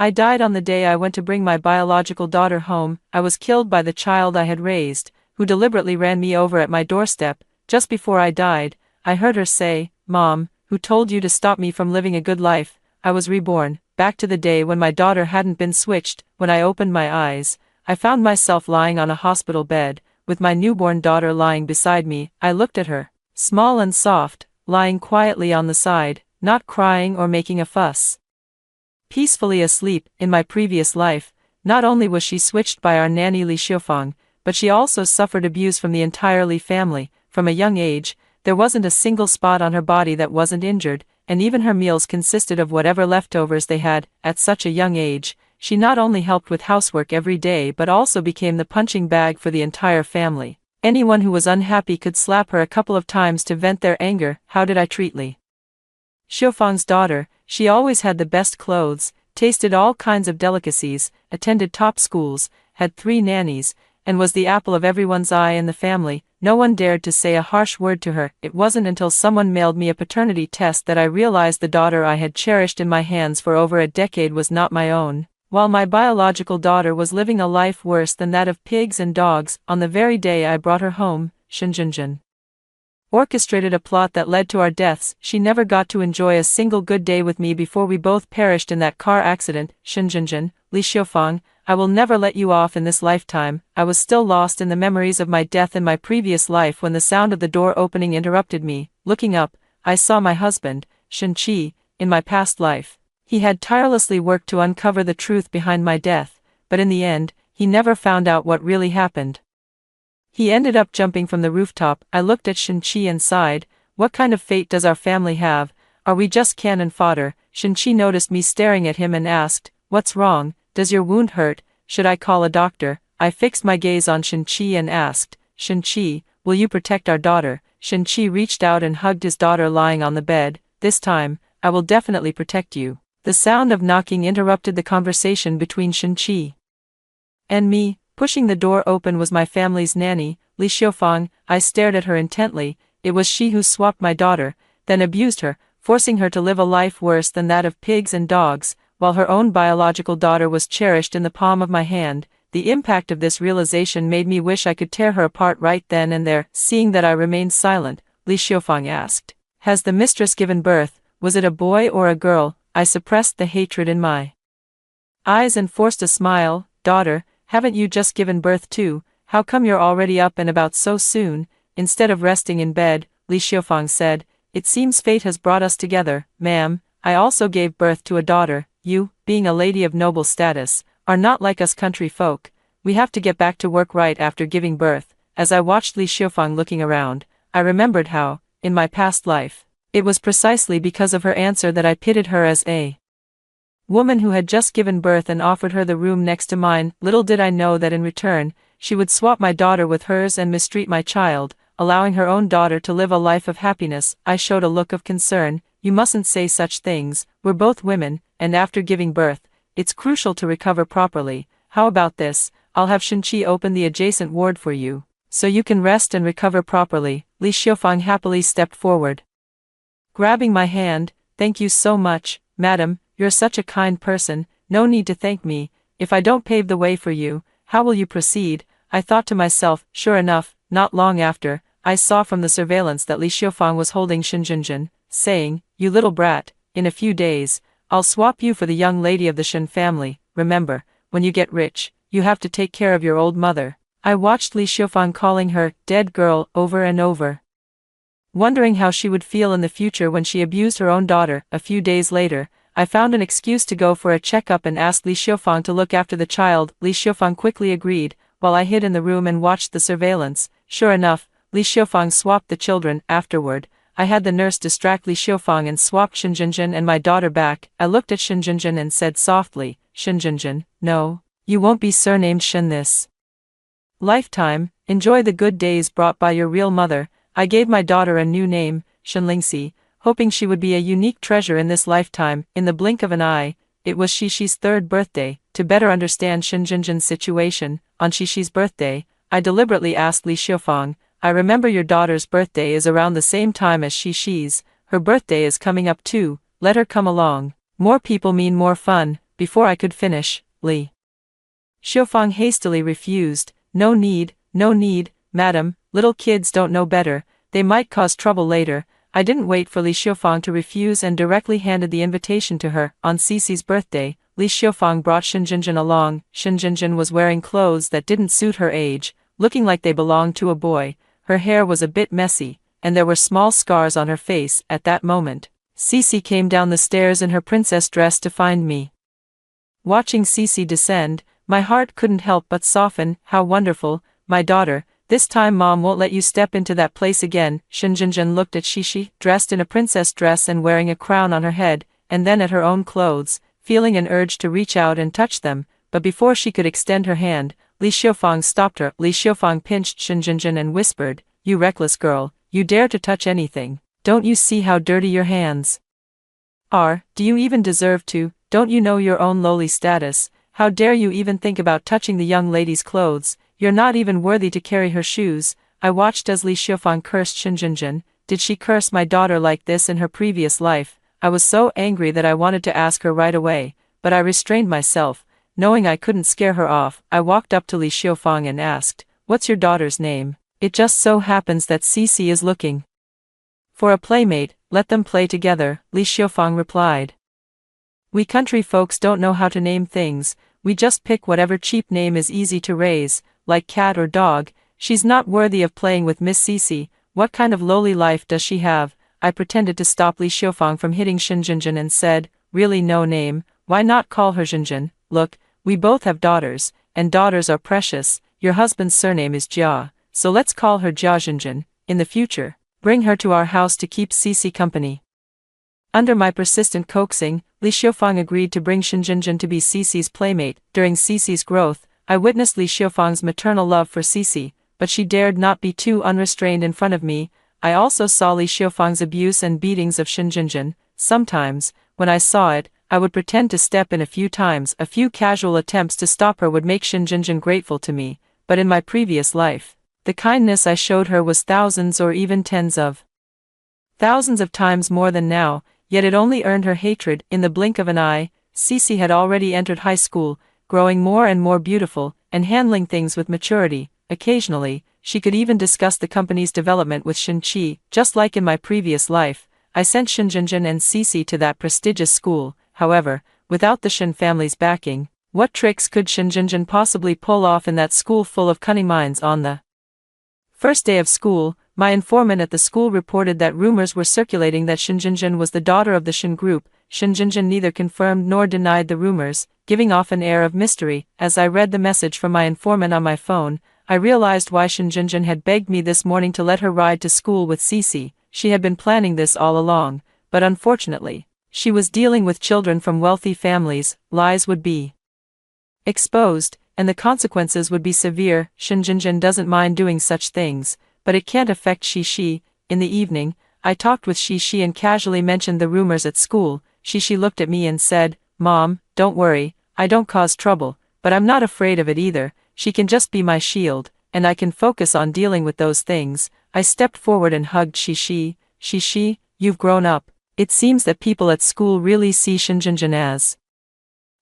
I died on the day I went to bring my biological daughter home. I was killed by the child I had raised, who deliberately ran me over at my doorstep. Just before I died, I heard her say, "Mom, who told you to stop me from living a good life?" I was reborn, back to the day when my daughter hadn't been switched. When I opened my eyes, I found myself lying on a hospital bed, with my newborn daughter lying beside me. I looked at her, small and soft, lying quietly on the side, not crying or making a fuss. Peacefully asleep. In my previous life, not only was she switched by our nanny Li Xiufang, but she also suffered abuse from the entire Li family. From a young age, there wasn't a single spot on her body that wasn't injured, and even her meals consisted of whatever leftovers they had. At such a young age, she not only helped with housework every day but also became the punching bag for the entire family. Anyone who was unhappy could slap her a couple of times to vent their anger. How did I treat Li Xiufang's daughter? She always had the best clothes, tasted all kinds of delicacies, attended top schools, had 3 nannies, and was the apple of everyone's eye in the family. No one dared to say a harsh word to her. It wasn't until someone mailed me a paternity test that I realized the daughter I had cherished in my hands for over a decade was not my own. While my biological daughter was living a life worse than that of pigs and dogs, on the very day I brought her home, Shenjinjin orchestrated a plot that led to our deaths. She never got to enjoy a single good day with me before we both perished in that car accident. Shenjinjin, Li Xiufang, I will never let you off in this lifetime. I was still lost in the memories of my death in my previous life when the sound of the door opening interrupted me. Looking up, I saw my husband, Shen Qi, in my past life. He had tirelessly worked to uncover the truth behind my death, but in the end, he never found out what really happened. He ended up jumping from the rooftop. I looked at Shen Qi and sighed. What kind of fate does our family have? Are we just cannon fodder? Shen Qi noticed me staring at him and asked, "What's wrong? Does your wound hurt? Should I call a doctor?" I fixed my gaze on Shen Qi and asked, "Shen Qi, will you protect our daughter?" Shen Qi reached out and hugged his daughter lying on the bed. "This time, I will definitely protect you." The sound of knocking interrupted the conversation between Shen Qi and me. Pushing the door open was my family's nanny, Li Xiufang. I stared at her intently. It was she who swapped my daughter, then abused her, forcing her to live a life worse than that of pigs and dogs, while her own biological daughter was cherished in the palm of my hand. The impact of this realization made me wish I could tear her apart right then and there. Seeing that I remained silent, Li Xiufang asked, "Has the mistress given birth? Was it a boy or a girl?" I suppressed the hatred in my eyes and forced a smile. "Daughter, haven't you just given birth too? How come you're already up and about so soon?" Instead of resting in bed, Li Xiufang said, "It seems fate has brought us together, ma'am. I also gave birth to a daughter. You, being a lady of noble status, are not like us country folk. We have to get back to work right after giving birth." As I watched Li Xiufang looking around, I remembered how, in my past life, it was precisely because of her answer that I pitied her as a woman who had just given birth and offered her the room next to mine. Little did I know that in return, she would swap my daughter with hers and mistreat my child, allowing her own daughter to live a life of happiness. I showed a look of concern. "You mustn't say such things. We're both women, and after giving birth, it's crucial to recover properly. How about this? I'll have Shen Qi open the adjacent ward for you, so you can rest and recover properly." Li Xiufang happily stepped forward, grabbing my hand. "Thank you so much, madam. You're such a kind person. No need to thank me. If I don't pave the way for you, how will you proceed?" I thought to myself. Sure enough, not long after, I saw from the surveillance that Li Xiufang was holding Shenjinjin, saying, "You little brat, in a few days, I'll swap you for the young lady of the Shen family. Remember, when you get rich, you have to take care of your old mother." I watched Li Xiufang calling her dead girl over and over, wondering how she would feel in the future when she abused her own daughter. A few days later, I found an excuse to go for a checkup and asked Li Xiufang to look after the child. Li Xiufang quickly agreed, while I hid in the room and watched the surveillance. Sure enough, Li Xiufang swapped the children. Afterward, I had the nurse distract Li Xiufang and swapped Shenjinjin and my daughter back. I looked at Shenjinjin and said softly, "Shenjinjin, no, you won't be surnamed Shen this lifetime. Enjoy the good days brought by your real mother." I gave my daughter a new name, Shenlingxi, hoping she would be a unique treasure in this lifetime. In the blink of an eye, it was Shishi's 3rd birthday. To better understand Shenjinjin's situation, on Shishi's birthday, I deliberately asked Li Xiufang, "I remember your daughter's birthday is around the same time as Shishi's. Her birthday is coming up too. Let her come along. More people mean more fun." before I could finish. Li Xiufang hastily refused. No need, madam, little kids don't know better, they might cause trouble later. I didn't wait for Li Xiufang to refuse and directly handed the invitation to her. On Cici's birthday, Li Xiufang brought Shinjinjin along. Shinjinjin was wearing clothes that didn't suit her age, looking like they belonged to a boy. Her hair was a bit messy, and there were small scars on her face. At that moment, Cici came down the stairs in her princess dress to find me. Watching Cici descend, my heart couldn't help but soften. How wonderful, my daughter. This time mom won't let you step into that place again. Shinjinjin looked at Cici, dressed in a princess dress and wearing a crown on her head, and then at her own clothes, feeling an urge to reach out and touch them, but before she could extend her hand, Li Xiufang stopped her. Li Xiufang pinched Shinjinjin and whispered, "You reckless girl, you dare to touch anything. Don't you see how dirty your hands are? Do you even deserve to? Don't you know your own lowly status? How dare you even think about touching the young lady's clothes? You're not even worthy to carry her shoes." I watched as Li Xiufang cursed Shinjinjin. Did she curse my daughter like this in her previous life? I was so angry that I wanted to ask her right away, but I restrained myself, knowing I couldn't scare her off. I walked up to Li Xiufang and asked, "What's your daughter's name? It just so happens that Cici is looking for a playmate. Let them play together," Li Xiufang replied. "We country folks don't know how to name things, we just pick whatever cheap name is easy to raise, like cat or dog. She's not worthy of playing with Miss Cici. What kind of lowly life does she have?" I pretended to stop Li Xiufang from hitting Shinjinjin and said, "Really no name? Why not call her Jinjin? Look, we both have daughters, and daughters are precious. Your husband's surname is Jia, so let's call her Jia Jinjin. In the future, bring her to our house to keep Cici company." Under my persistent coaxing, Li Xiufang agreed to bring Shinjinjin to be Cici's playmate. During Cici's growth, I witnessed Li Xiufang's maternal love for Cici, but she dared not be too unrestrained in front of me. I also saw Li Xiufang's abuse and beatings of Shinjinjin. Sometimes, when I saw it, I would pretend to step in a few times. A few casual attempts to stop her would make Shinjinjin grateful to me, but in my previous life, the kindness I showed her was thousands or even tens of thousands of times more than now, yet it only earned her hatred. In the blink of an eye, Cici had already entered high school, growing more and more beautiful, and handling things with maturity. Occasionally, she could even discuss the company's development with Shin-Chi. Just like in my previous life, I sent Shinjinjin and Cici to that prestigious school. However, without the Shin family's backing, what tricks could Shinjinjin possibly pull off in that school full of cunning minds? On the first day of school, my informant at the school reported that rumors were circulating that Shinjinjin was the daughter of the Shin group. Shinjinjin neither confirmed nor denied the rumors, giving off an air of mystery. As I read the message from my informant on my phone, I realized why Shinjinjin had begged me this morning to let her ride to school with Cici. She had been planning this all along, but unfortunately, she was dealing with children from wealthy families. Lies would be exposed, and the consequences would be severe. Shinjinjin doesn't mind doing such things, but it can't affect Shishi. In the evening, I talked with Shishi and casually mentioned the rumors at school. Shishi looked at me and said, "Mom, don't worry, I don't cause trouble, but I'm not afraid of it either. She can just be my shield, and I can focus on dealing with those things." I stepped forward and hugged Shishi. "Shishi, you've grown up. It seems that people at school really see Shinjinjin as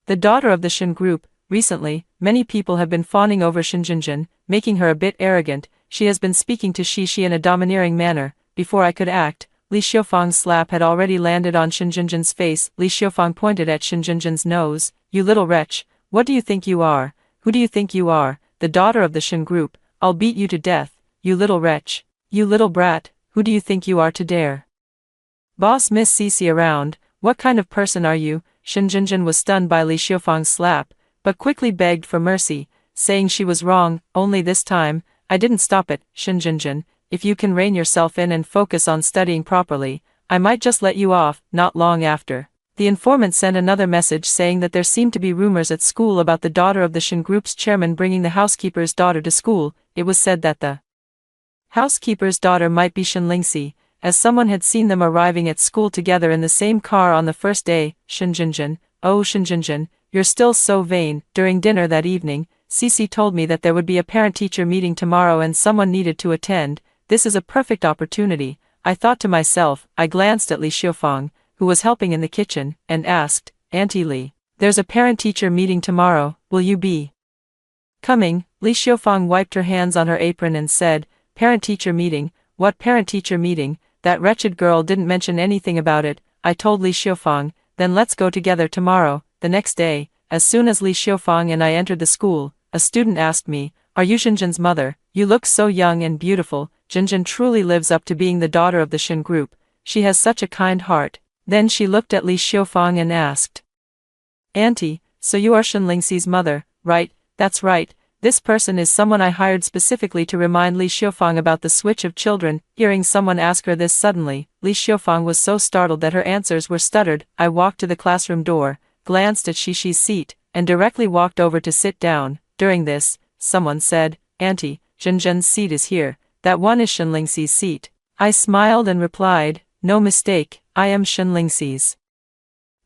the daughter of the Shin group. Recently, many people have been fawning over Shinjinjin, making her a bit arrogant. She has been speaking to Shishi in a domineering manner." Before I could act, Li Xiufang's slap had already landed on Shinjinjin's face. Li Xiufang pointed at Shinjinjin's nose. "You little wretch, what do you think you are? Who do you think you are? The daughter of the Shin group? I'll beat you to death, you little wretch. You little brat, who do you think you are to dare boss Miss Cici around? What kind of person are you?" Shinjinjin was stunned by Li Xiufang's slap, but quickly begged for mercy, saying she was wrong. Only this time, I didn't stop it. "Shinjinjin, if you can rein yourself in and focus on studying properly, I might just let you off." Not long after, the informant sent another message saying that there seemed to be rumors at school about the daughter of the Shin group's chairman bringing the housekeeper's daughter to school. It was said that the housekeeper's daughter might be Shin Lingxi, as someone had seen them arriving at school together in the same car on the first day. Shinjinjin, oh Shinjinjin, you're still so vain. During dinner that evening, Cici told me that there would be a parent-teacher meeting tomorrow and someone needed to attend. This is a perfect opportunity, I thought to myself. I glanced at Li Xiufang, who was helping in the kitchen, and asked, "Auntie Li, There's a parent-teacher meeting tomorrow, will you be coming? Li Xiufang wiped her hands on her apron and said, parent-teacher meeting? What parent-teacher meeting? That wretched girl didn't mention anything about it, I told Li Xiufang. Then let's go together tomorrow. The next day, as soon as Li Xiufang and I entered the school, a student asked me, are you Xinjin's mother? You look so young and beautiful. Xinjin truly lives up to being the daughter of the Xin group. She has such a kind heart. Then she looked at Li Xiufang and asked, Auntie, so you are Xin Lingxi's mother, right? That's right. This person is someone I hired specifically to remind Li Xiufang about the switch of children. Hearing someone ask her this suddenly, Li Xiufang was so startled that her answers were stuttered. I walked to the classroom door, glanced at Xishi's seat, and directly walked over to sit down. During this, someone said, Auntie, Xinjin's seat is here. That one is Xin Lingxi's seat. I smiled and replied, no mistake, I am Xin Lingxi's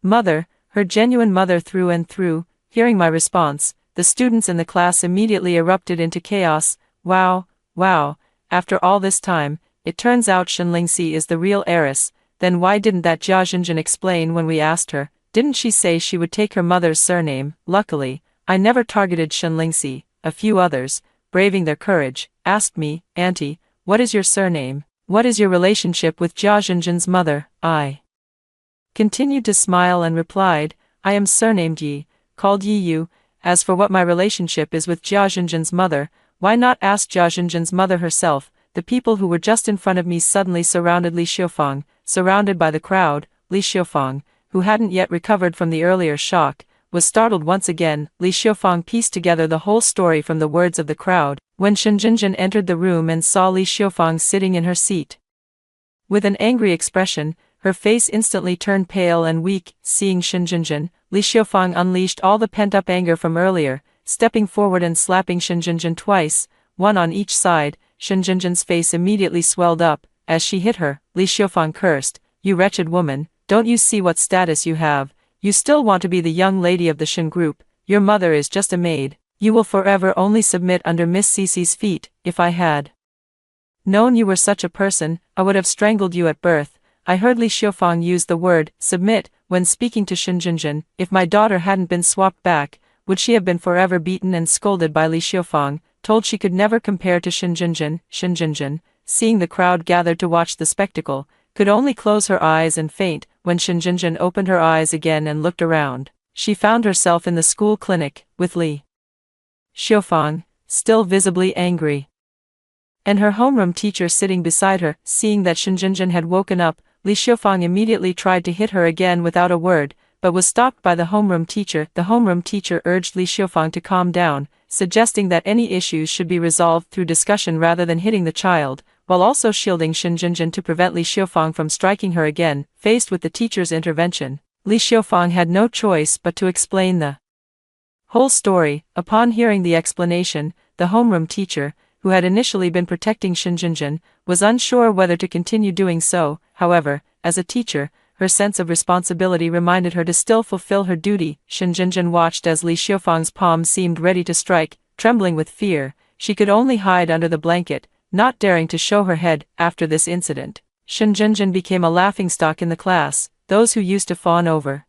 mother, her genuine mother through and through. Hearing my response, the students in the class immediately erupted into chaos. Wow, wow, after all this time, it turns out Xin Lingxi is the real heiress. Then why didn't that Jia Xinjin explain when we asked her? Didn't she say she would take her mother's surname? Luckily, I never targeted Xin Lingxi. A few others, braving their courage, asked me, Auntie, what is your surname? What is your relationship with Jia Xinjin's mother? I continued to smile and replied, I am surnamed Yi, called Yi Yu. As for what my relationship is with Jia Xinjin's mother, why not ask Jia Xinjin's mother herself? The people who were just in front of me suddenly surrounded Li Xiufang. Surrounded by the crowd, Li Xiufang, who hadn't yet recovered from the earlier shock, was startled once again. Li Xiufang pieced together the whole story from the words of the crowd. When Xin Jinjin entered the room and saw Li Xiufang sitting in her seat with an angry expression, her face instantly turned pale and weak. Seeing Xin Jinjin, Li Xiufang unleashed all the pent-up anger from earlier, stepping forward and slapping Xin Jinjin twice, one on each side. Xin Jinjin's face immediately swelled up. As she hit her, Li Xiufang cursed, you wretched woman, don't you see what status you have? You still want to be the young lady of the Xin group. Your mother is just a maid. You will forever only submit under Miss Cece's feet. If I had known you were such a person, I would have strangled you at birth. I heard Li Xiufang use the word submit when speaking to Xin Jinjin. If my daughter hadn't been swapped back, would she have been forever beaten and scolded by Li Xiufang, told she could never compare to Xin Jinjin? Xin Jinjin, seeing the crowd gathered to watch the spectacle, could only close her eyes and faint. When Xin Jinjin opened her eyes again and looked around, she found herself in the school clinic, with Li Xiufang, still visibly angry, and her homeroom teacher sitting beside her. Seeing that Xin Jinjin had woken up, Li Xiufang immediately tried to hit her again without a word, but was stopped by the homeroom teacher. The homeroom teacher urged Li Xiufang to calm down, suggesting that any issues should be resolved through discussion rather than hitting the child, while also shielding Xin Jinjin to prevent Li Xiufang from striking her again. Faced with the teacher's intervention, Li Xiufang had no choice but to explain the whole story. Upon hearing the explanation, the homeroom teacher, who had initially been protecting Xin Jinjin, was unsure whether to continue doing so. However, as a teacher, her sense of responsibility reminded her to still fulfill her duty. Xin Jinjin watched as Li Xiufang's palm seemed ready to strike. Trembling with fear, she could only hide under the blanket, not daring to show her head. After this incident, Xin Jinjin became a laughingstock in the class. Those who used to fawn over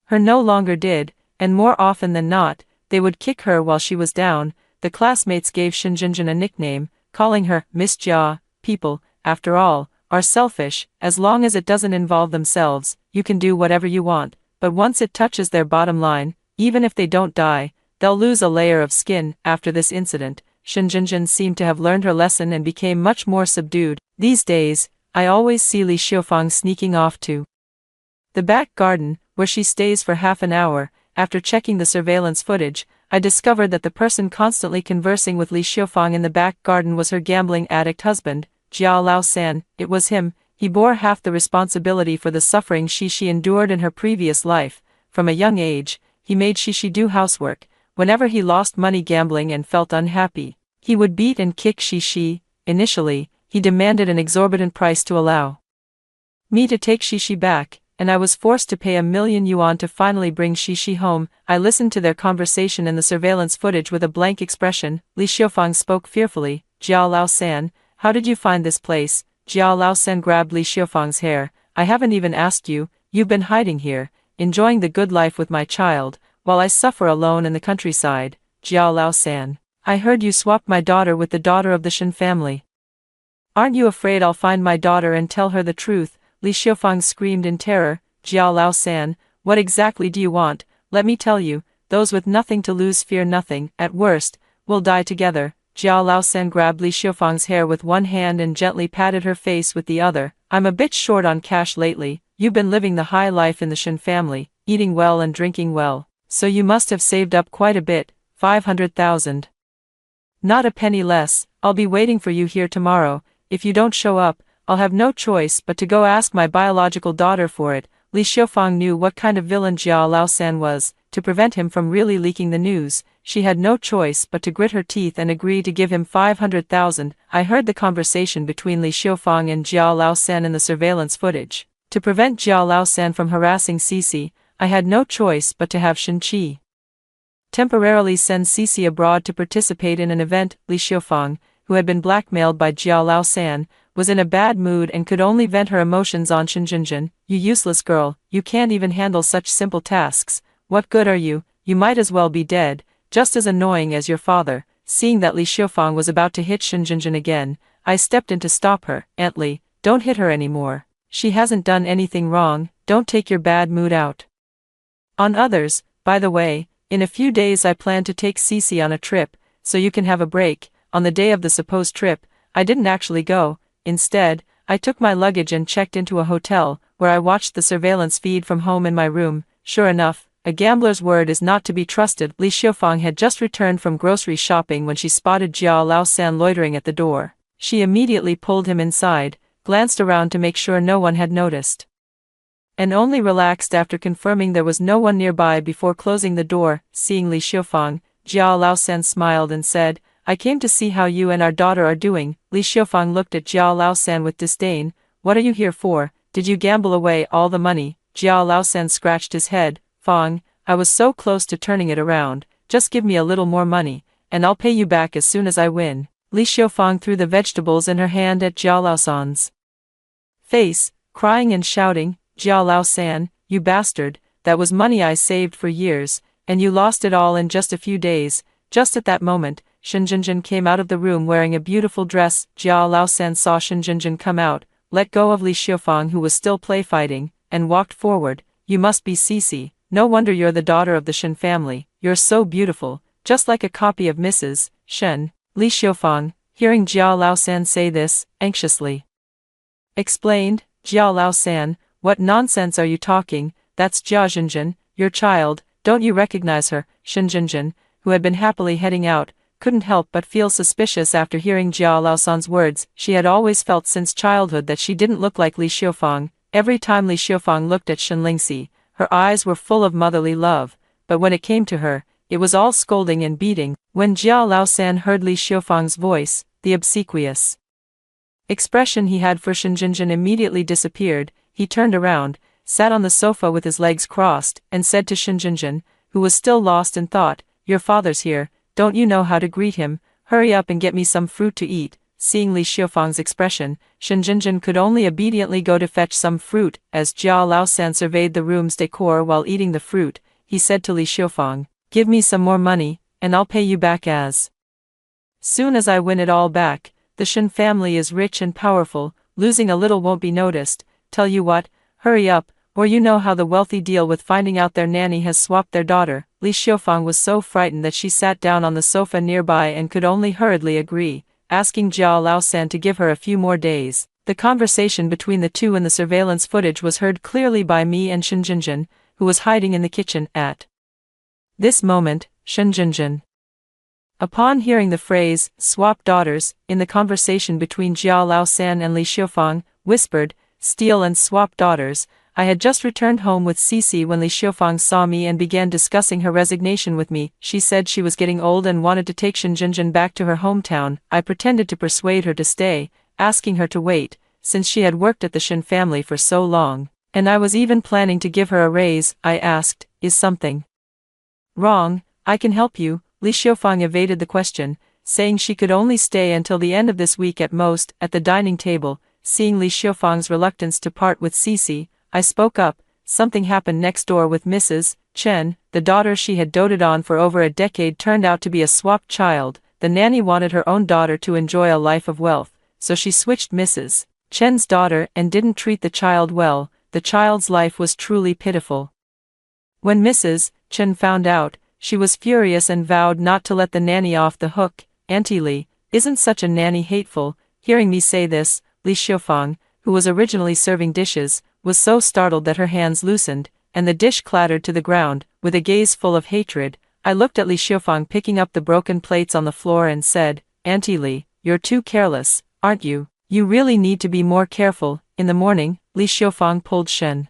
her no longer did, and more often than not, they would kick her while she was down. The classmates gave Xin Jinjin a nickname, calling her Miss Jia. People, after all, are selfish. As long as it doesn't involve themselves, you can do whatever you want, but once it touches their bottom line, even if they don't die, they'll lose a layer of skin. After this incident, Xin Jinjin seemed to have learned her lesson and became much more subdued. These days, I always see Li Xiufang sneaking off to the back garden, where she stays for half an hour. After checking the surveillance footage, I discovered that the person constantly conversing with Li Xiufang in the back garden was her gambling addict husband, Jia Lao-san. It was him. He bore half the responsibility for the suffering Shishi endured in her previous life. From a young age, he made Shishi do housework. Whenever he lost money gambling and felt unhappy, he would beat and kick Shishi. Initially, he demanded an exorbitant price to allow me to take Shishi back, and I was forced to pay 1,000,000 yuan to finally bring Shishi home. I listened to their conversation in the surveillance footage with a blank expression. Li Xiufang spoke fearfully, Jiao Lao-san, how did you find this place? Jiao Lao-san grabbed Li Xiufang's hair. I haven't even asked you, you've been hiding here. enjoying the good life with my child, while I suffer alone in the countryside. Jiao Lao-san, I heard you swapped my daughter with the daughter of the Shen family. Aren't you afraid I'll find my daughter and tell her the truth? Li Xiufang screamed in terror. Jiao Lao-san, what exactly do you want? Let me tell you, those with nothing to lose fear nothing, at worst, will die together. Jiao Lao-san grabbed Li Xiufang's hair with one hand and gently patted her face with the other. I'm a bit short on cash lately. You've been living the high life in the Shen family, eating well and drinking well, so you must have saved up quite a bit, 500,000. Not a penny less. I'll be waiting for you here tomorrow. If you don't show up, I'll have no choice but to go ask my biological daughter for it. Li Xiufang knew what kind of villain Jiao Lao-san was. To prevent him from really leaking the news, she had no choice but to grit her teeth and agree to give him 500,000. I heard the conversation between Li Xiufang and Jiao Lao-san in the surveillance footage. To prevent Jiao Lao-san from harassing Cici, I had no choice but to have Shen Qi temporarily send Cici abroad to participate in an event. Li Xiufang, who had been blackmailed by Jiao Lao-san, was in a bad mood and could only vent her emotions on Shen Jinjin. You useless girl, you can't even handle such simple tasks. What good are you? You might as well be dead, just as annoying as your father. Seeing that Li Xiufang was about to hit Shen Jinjin again, I stepped in to stop her. Aunt Li, don't hit her anymore. She hasn't done anything wrong, don't take your bad mood out on others. By the way, in a few days I plan to take Cici on a trip, so you can have a break. On the day of the supposed trip, I didn't actually go. Instead, I took my luggage and checked into a hotel, where I watched the surveillance feed from home in my room. Sure enough, a gambler's word is not to be trusted. Li Xiufang had just returned from grocery shopping when she spotted Jiao Lao-san loitering at the door. She immediately pulled him inside, glanced around to make sure no one had noticed, and only relaxed after confirming there was no one nearby before closing the door. Seeing Li Xiufang, Jiao Lao-san smiled and said, I came to see how you and our daughter are doing. Li Xiufang looked at Jiao Lao-san with disdain. What are you here for? Did you gamble away all the money? Jiao Lao-san scratched his head. Fang, I was so close to turning it around. Just give me a little more money, and I'll pay you back as soon as I win. Li Xiufang threw the vegetables in her hand at Jiao Lao-san's face, crying and shouting, Jiao Lao-san, you bastard, that was money I saved for years, and you lost it all in just a few days. Just at that moment, Shen Jinjin came out of the room wearing a beautiful dress. Jiao Lao-san saw Shen Jinjin come out, let go of Li Xiufang who was still play fighting, and walked forward. You must be Cici, no wonder you're the daughter of the Shen family, you're so beautiful, just like a copy of Mrs. Shen. Li Xiufang, hearing Jiao Lao-san say this, anxiously explained, Jiao Lao-san, what nonsense are you talking? That's Jiao Jinjin, your child, don't you recognize her? Shen Jinjin, who had been happily heading out, couldn't help but feel suspicious after hearing Jiao Lao-san's words. She had always felt since childhood that she didn't look like Li Xiufang. Every time Li Xiufang looked at Shen Lingxi, her eyes were full of motherly love, but when it came to her, it was all scolding and beating. When Jiao Lao-san heard Li Xiufang's voice, the obsequious expression he had for Shen Jinjin immediately disappeared. He turned around, sat on the sofa with his legs crossed, and said to Shen Jinjin, who was still lost in thought, your father's here, don't you know how to greet him? Hurry up and get me some fruit to eat. Seeing Li Xiufang's expression, Shen Jinjin could only obediently go to fetch some fruit. As Jiao Lao-san surveyed the room's decor while eating the fruit, he said to Li Xiufang, give me some more money, and I'll pay you back as soon as I win it all back. The Shen family is rich and powerful, losing a little won't be noticed. Tell you what, hurry up, or you know how the wealthy deal with finding out their nanny has swapped their daughter. Li Xiufang was so frightened that she sat down on the sofa nearby and could only hurriedly agree, asking Jiao Lao-san to give her a few more days. The conversation between the two in the surveillance footage was heard clearly by me and Shen Jinjin, who was hiding in the kitchen. At this moment, Shen Jinjin, upon hearing the phrase, swap daughters, in the conversation between Jiao Lao-san and Li Xiufang, whispered, steal and swap daughters. I had just returned home with Cici when Li Xiufang saw me and began discussing her resignation with me. She said she was getting old and wanted to take Shen Jinjin back to her hometown. I pretended to persuade her to stay, asking her to wait, since she had worked at the Shen family for so long, and I was even planning to give her a raise. I asked, is something wrong? I can help you. Li Xiufang evaded the question, saying she could only stay until the end of this week at most. At the dining table, seeing Li Xiufang's reluctance to part with Cici, I spoke up, something happened next door with Mrs. Chen, the daughter she had doted on for over a decade turned out to be a swapped child. The nanny wanted her own daughter to enjoy a life of wealth, so she switched Mrs. Chen's daughter and didn't treat the child well. The child's life was truly pitiful. When Mrs. Chen found out, she was furious and vowed not to let the nanny off the hook. Auntie Li, isn't such a nanny hateful? Hearing me say this, Li Xiufang, who was originally serving dishes, was so startled that her hands loosened, and the dish clattered to the ground. With a gaze full of hatred, I looked at Li Xiufang picking up the broken plates on the floor and said, Auntie Li, you're too careless, aren't you? You really need to be more careful. In the morning, Li Xiufang pulled Shen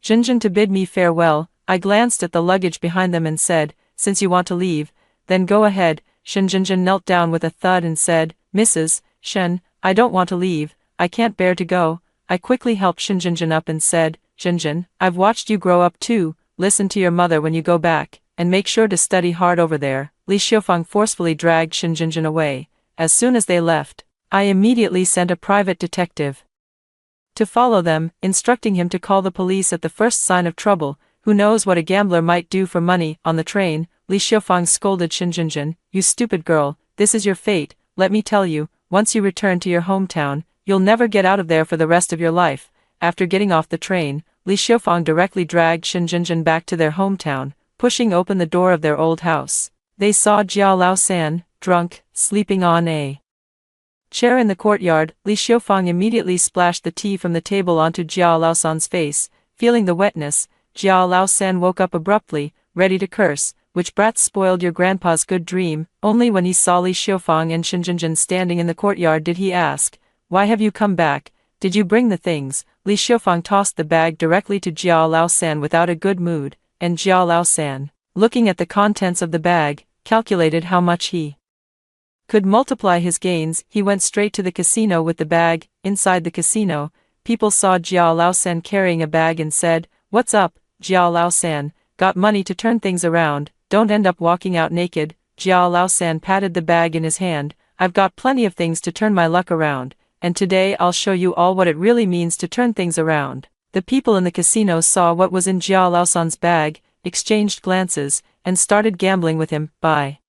Jinjin to bid me farewell. I glanced at the luggage behind them and said, since you want to leave, then go ahead. Shen Jinjin knelt down with a thud and said, Mrs. Shen, I don't want to leave, I can't bear to go. I quickly helped Shen Jinjin up and said, Jinjin, I've watched you grow up too, listen to your mother when you go back, and make sure to study hard over there. Li Xiufang forcefully dragged Shen Jinjin away. As soon as they left, I immediately sent a private detective to follow them, instructing him to call the police at the first sign of trouble. Who knows what a gambler might do for money? On the train, Li Xiufang scolded Shen Jinjin, you stupid girl, this is your fate. Let me tell you, once you return to your hometown, you'll never get out of there for the rest of your life. After getting off the train, Li Xiufang directly dragged Shen Jinjin back to their hometown, pushing open the door of their old house. They saw Jia Laosan, drunk, sleeping on a chair in the courtyard. Li Xiufang immediately splashed the tea from the table onto Jia Laosan's face. Feeling the wetness, Jia Laosan woke up abruptly, ready to curse. Which brat spoiled your grandpa's good dream? Only when he saw Li Xiufang and Shen Jinjin standing in the courtyard did he ask, why have you come back? Did you bring the things? Li Xiufang tossed the bag directly to Jia Laosan without a good mood, and Jia Laosan, looking at the contents of the bag, calculated how much he could multiply his gains. He went straight to the casino with the bag. Inside the casino, people saw Jia Laosan carrying a bag and said, what's up, Jia Laosan? Got money to turn things around, don't end up walking out naked. Jia Laosan patted the bag in his hand. I've got plenty of things to turn my luck around, and today I'll show you all what it really means to turn things around. The people in the casino saw what was in Jia Laosan's bag, exchanged glances, and started gambling with him. By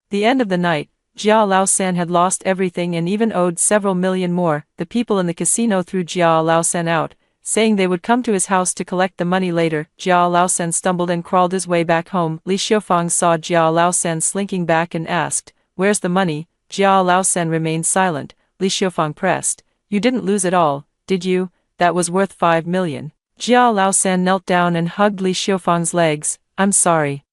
the end of the night, Jia Laosan had lost everything and even owed several million more. The people in the casino threw Jia Laosan out, saying they would come to his house to collect the money later. Jia Laosan stumbled and crawled his way back home. Li Xiufang saw Jia Laosan slinking back and asked, where's the money? Jia Laosan remained silent. Li Xiufang pressed, you didn't lose it all, did you? That was worth 5 million. Jia Laosan knelt down and hugged Li Xiufang's legs. I'm sorry.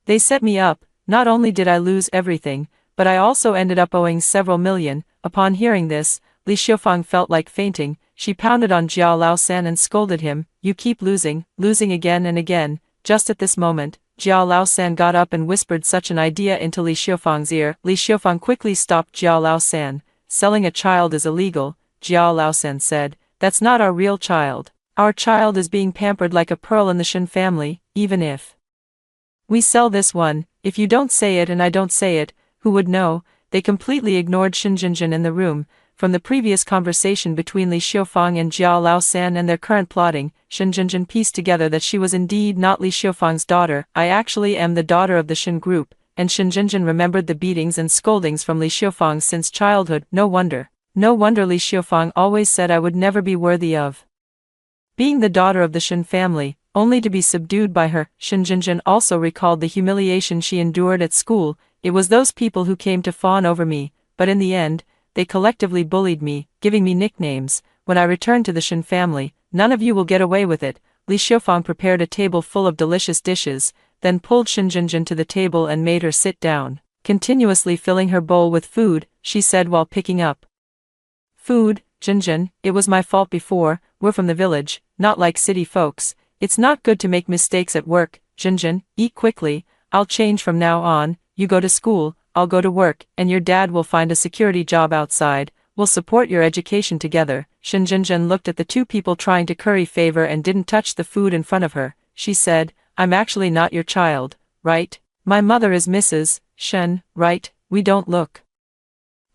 They set me up. Not only did I lose everything, but I also ended up owing several million. Upon hearing this, Li Xiufang felt like fainting. She pounded on Jia Laosan and scolded him, you keep losing again and again. Just at this moment, Jia Laosan got up and whispered such an idea into Li Xiufang's ear. Li Xiufang quickly stopped Jia Laosan. Selling a child is illegal, Jia Laosan said. That's not our real child. Our child is being pampered like a pearl in the Shen family. Even if we sell this one, if you don't say it and I don't say it, who would know? They completely ignored Shen Jinjin in the room. From the previous conversation between Li Xiufang and Jia Laosan and their current plotting, Shen Jinjin pieced together that she was indeed not Li Xiufang's daughter. I actually am the daughter of the Shen group, and Shen Jinjin remembered the beatings and scoldings from Li Xiufang since childhood. No wonder Li Xiufang always said I would never be worthy of being the daughter of the Shen family, only to be subdued by her. Shen Jinjin also recalled the humiliation she endured at school. It was those people who came to fawn over me, but in the end, they collectively bullied me, giving me nicknames. When I return to the Shen family, none of you will get away with it. Li Xiufang prepared a table full of delicious dishes, then pulled Shen Jinjin to the table and made her sit down. Continuously filling her bowl with food, she said while picking up food, Jinjin, it was my fault before. We're from the village, not like city folks. It's not good to make mistakes at work. Jinjin, eat quickly. I'll change from now on. You go to school, I'll go to work, and your dad will find a security job outside. We'll support your education together. Shen Jinjin looked at the two people trying to curry favor and didn't touch the food in front of her. She said, I'm actually not your child, right? My mother is Mrs. Shen, right? We don't look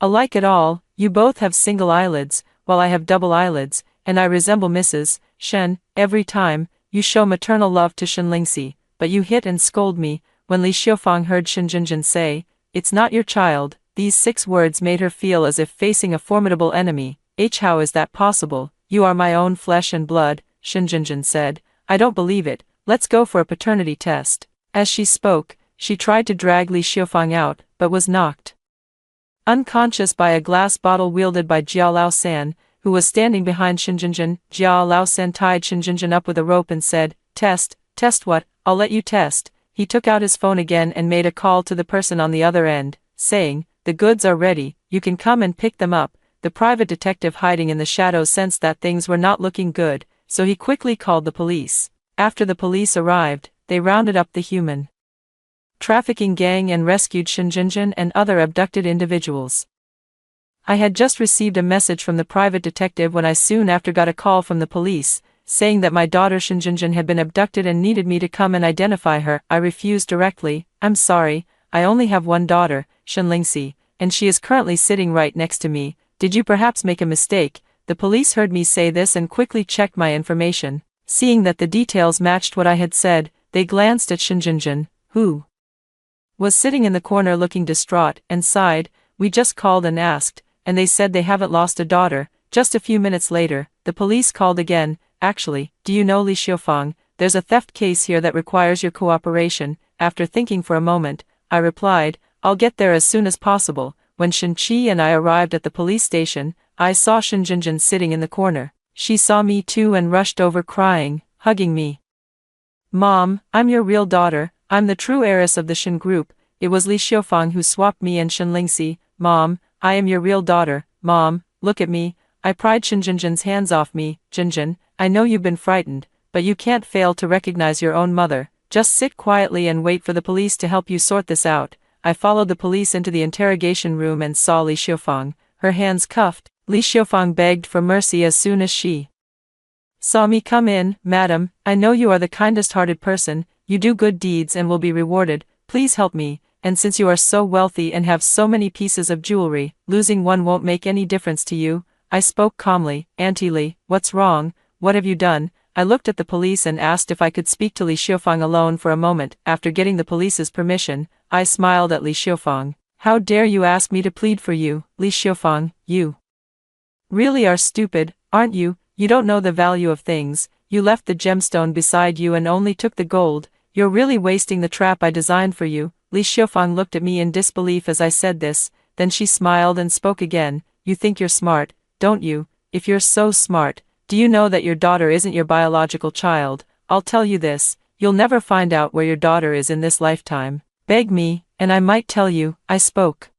alike at all. You both have single eyelids, while I have double eyelids, and I resemble Mrs. Shen, every time, you show maternal love to Shen Lingxi, but you hit and scold me." When Li Xiufang heard Shen Jinjin say, "It's not your child," these 6 words made her feel as if facing a formidable enemy. How is that possible? You are my own flesh and blood," Shen Jinjin said. "I don't believe it. Let's go for a paternity test." As she spoke, she tried to drag Li Xiufang out, but was knocked unconscious by a glass bottle wielded by Jiao Laosan, who was standing behind Shen Jinjin. Jiao Laosan tied Shen Jinjin up with a rope and said, "Test, test what? I'll let you test." He took out his phone again and made a call to the person on the other end, saying, "The goods are ready, you can come and pick them up." The private detective hiding in the shadows sensed that things were not looking good, so he quickly called the police. After the police arrived, they rounded up the human trafficking gang and rescued Shen Jinjin and other abducted individuals. I had just received a message from the private detective when I soon after got a call from the police, saying that my daughter Shen Jinjin had been abducted and needed me to come and identify her. I refused directly. "I'm sorry, I only have one daughter, Shen Lingxi, and she is currently sitting right next to me. Did you perhaps make a mistake?" The police heard me say this and quickly checked my information. Seeing that the details matched what I had said, they glanced at Shen Jinjin, who was sitting in the corner looking distraught, and sighed. "We just called and asked, and they said they haven't lost a daughter." Just a few minutes later, the police called again. "Actually, do you know Li Xiufang, there's a theft case here that requires your cooperation." After thinking for a moment, I replied, "I'll get there as soon as possible." When Shen Qi and I arrived at the police station, I saw Shen Jinjin sitting in the corner. She saw me too and rushed over crying, hugging me. "Mom, I'm your real daughter, I'm the true heiress of the Shen group. It was Li Xiufang who swapped me and Shen Lingxi. Mom, I am your real daughter. Mom, look at me." I pried Shen Jinjin's hands off me. "Jinjin, I know you've been frightened, but you can't fail to recognize your own mother. Just sit quietly and wait for the police to help you sort this out." I followed the police into the interrogation room and saw Li Xiufang, her hands cuffed. Li Xiufang begged for mercy as soon as she saw me come in. "Madam, I know you are the kindest-hearted person, you do good deeds and will be rewarded. Please help me, and since you are so wealthy and have so many pieces of jewelry, losing one won't make any difference to you." I spoke calmly. "Auntie Li, what's wrong? What have you done?" I looked at the police and asked if I could speak to Li Xiufang alone for a moment. After getting the police's permission, I smiled at Li Xiufang. "How dare you ask me to plead for you, Li Xiufang? You really are stupid, aren't you? You don't know the value of things. You left the gemstone beside you and only took the gold. You're really wasting the trap I designed for you." Li Xiufang looked at me in disbelief as I said this, then she smiled and spoke again. "You think you're smart, don't you? If you're so smart, do you know that your daughter isn't your biological child? I'll tell you this, you'll never find out where your daughter is in this lifetime. Beg me, and I might tell you." I spoke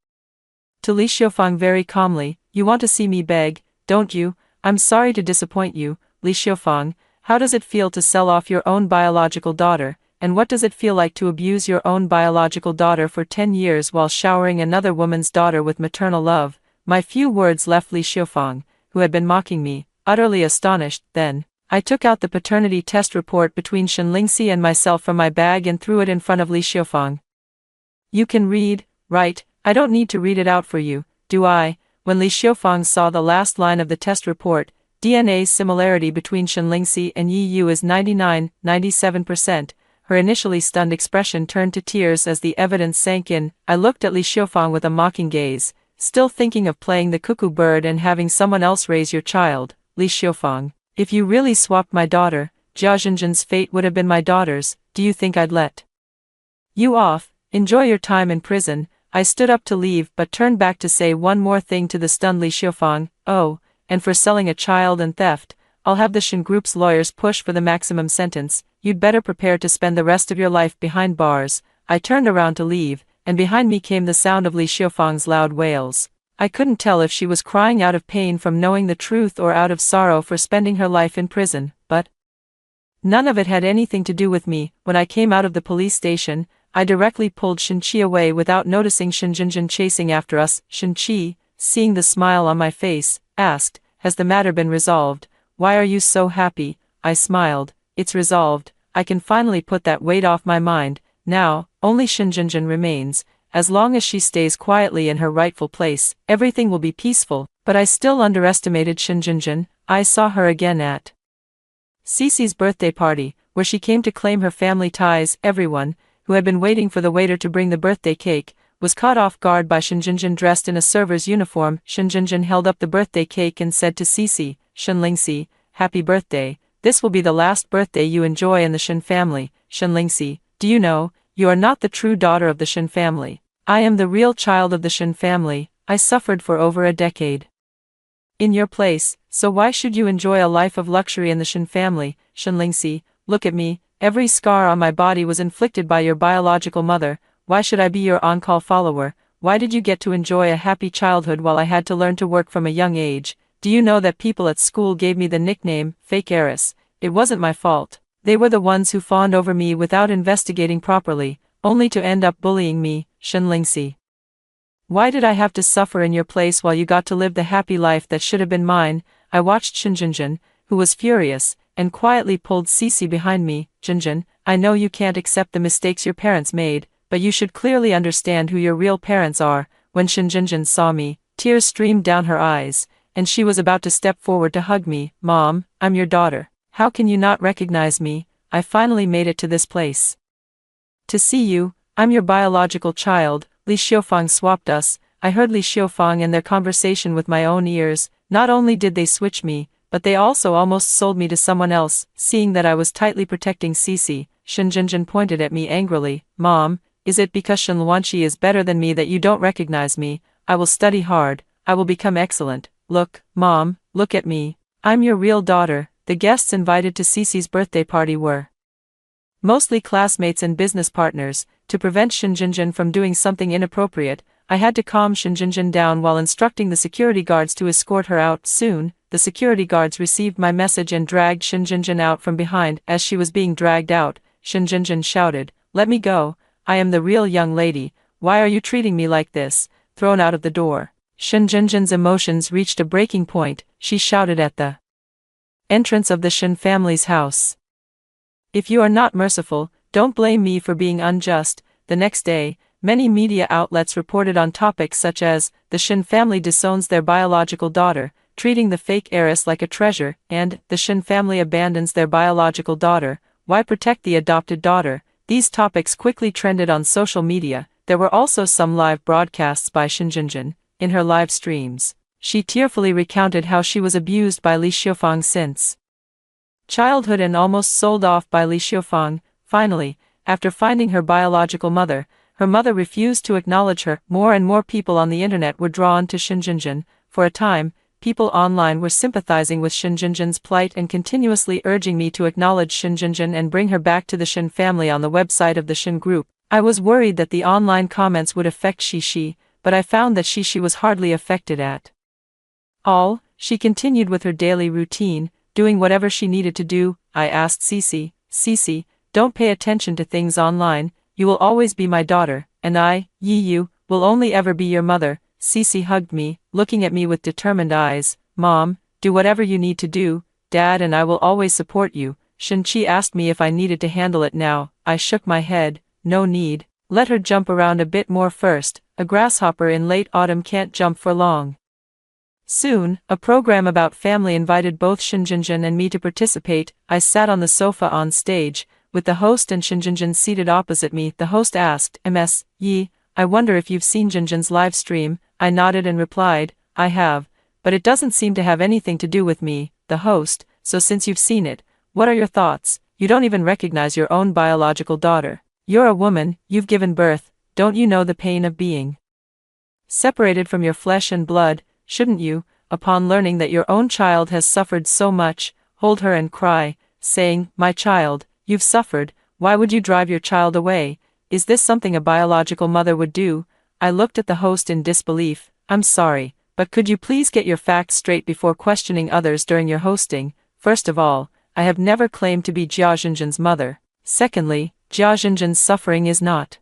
to Li Xiufang very calmly. "You want to see me beg, don't you? I'm sorry to disappoint you, Li Xiufang. How does it feel to sell off your own biological daughter, and what does it feel like to abuse your own biological daughter for 10 years while showering another woman's daughter with maternal love?" My few words left Li Xiufang, who had been mocking me, utterly astonished. Then I took out the paternity test report between Shen Lingxi and myself from my bag and threw it in front of Li Xiufang. "You can read, right? I don't need to read it out for you, do I?" When Li Xiufang saw the last line of the test report, "DNA similarity between Shen Lingxi and Yi Yu is 99.97%, her initially stunned expression turned to tears as the evidence sank in. I looked at Li Xiufang with a mocking gaze. "Still thinking of playing the cuckoo bird and having someone else raise your child, Li Xiufang? If you really swapped my daughter, Jia Jinjin's fate would have been my daughter's. Do you think I'd let you off? Enjoy your time in prison." I stood up to leave but turned back to say one more thing to the stunned Li Xiufang. "Oh, and for selling a child and theft, I'll have the Shen Group's lawyers push for the maximum sentence. You'd better prepare to spend the rest of your life behind bars." I turned around to leave, and behind me came the sound of Li Xiufang's loud wails. I couldn't tell if she was crying out of pain from knowing the truth or out of sorrow for spending her life in prison, but none of it had anything to do with me. When I came out of the police station, I directly pulled Shen Qi away without noticing Shen Jinjin chasing after us. Shen Qi, seeing the smile on my face, asked, "Has the matter been resolved? Why are you so happy?" I smiled. "It's resolved. I can finally put that weight off my mind. Now, only Shen Jinjin remains. As long as she stays quietly in her rightful place, everything will be peaceful." But I still underestimated Shen Jinjin. I saw her again at Cece's birthday party, where she came to claim her family ties. Everyone, who had been waiting for the waiter to bring the birthday cake, was caught off guard by Shinjinjin dressed in a server's uniform. Shinjinjin held up the birthday cake and said to Cece, "Shinlingsi, happy birthday. This will be the last birthday you enjoy in the Shin family. Shinlingsi, do you know, you are not the true daughter of the Shin family. I am the real child of the Shin family. I suffered for over a decade in your place, so why should you enjoy a life of luxury in the Shin family? Shinlingsi, look at me, every scar on my body was inflicted by your biological mother. Why should I be your on-call follower? Why did you get to enjoy a happy childhood while I had to learn to work from a young age? Do you know that people at school gave me the nickname, fake heiress? It wasn't my fault. They were the ones who fawned over me without investigating properly, only to end up bullying me, Shinlingsi. Why did I have to suffer in your place while you got to live the happy life that should have been mine? I watched Shinjinjin, who was furious, and quietly pulled Cece behind me. Jinjin, I know you can't accept the mistakes your parents made, but you should clearly understand who your real parents are. When Shinjinjin saw me, tears streamed down her eyes, and she was about to step forward to hug me. Mom, I'm your daughter. How can you not recognize me? I finally made it to this place to see you. I'm your biological child. Li Xiufang swapped us. I heard Li Xiufang and their conversation with my own ears. Not only did they switch me, but they also almost sold me to someone else. Seeing that I was tightly protecting Cece, Shinjinjin pointed at me angrily. Mom, is it because Shinluanqi is better than me that you don't recognize me? I will study hard. I will become excellent. Look, Mom, look at me. I'm your real daughter. The guests invited to Cece's birthday party were mostly classmates and business partners. To prevent Shinjinjin from doing something inappropriate, I had to calm Shinjinjin down while instructing the security guards to escort her out. Soon, the security guards received my message and dragged Shinjinjin out from behind. As she was being dragged out, Shinjinjin shouted, "Let me go. I am the real young lady. Why are you treating me like this?" Thrown out of the door, Shinjinjin's emotions reached a breaking point. She shouted at the entrance of the Shin family's house, "If you are not merciful, don't blame me for being unjust." The next day, many media outlets reported on topics such as, the Shin family disowns their biological daughter, treating the fake heiress like a treasure, and, the Shin family abandons their biological daughter, why protect the adopted daughter? These topics quickly trended on social media. There were also some live broadcasts by Shinjinjin. In her live streams, she tearfully recounted how she was abused by Li Xiufang since childhood and almost sold off by Li Xiufang. Finally, after finding her biological mother, her mother refused to acknowledge her. More and more people on the internet were drawn to Shinjinjin. For a time, people online were sympathizing with Shinjinjin's plight and continuously urging me to acknowledge Shinjinjin and bring her back to the Shin family on the website of the Shin group. I was worried that the online comments would affect Shishi, but I found that Shishi was hardly affected at all. She continued with her daily routine, doing whatever she needed to do. I asked Cece, "Cece, don't pay attention to things online. You will always be my daughter, and I, you, will only ever be your mother." Cece hugged me, looking at me with determined eyes. "Mom, do whatever you need to do. Dad and I will always support you." Shinchi asked me if I needed to handle it now. I shook my head. No need. Let her jump around a bit more first. A grasshopper in late autumn can't jump for long. Soon, a program about family invited both Shinjinjin and me to participate. I sat on the sofa on stage, with the host and Shinjinjin seated opposite me. The host asked, "Ms. Yi, I wonder if you've seen Jinjin's live stream?" I nodded and replied, "I have, but it doesn't seem to have anything to do with me." The host, "So since you've seen it, what are your thoughts? You don't even recognize your own biological daughter. You're a woman, you've given birth, don't you know the pain of being separated from your flesh and blood? Shouldn't you, upon learning that your own child has suffered so much, hold her and cry, saying, 'My child, you've suffered, why would you drive your child away?' Is this something a biological mother would do?" I looked at the host in disbelief. "I'm sorry, but could you please get your facts straight before questioning others during your hosting? First of all, I have never claimed to be Jia Jinjin's mother. Secondly, Jia Jinjin's suffering is not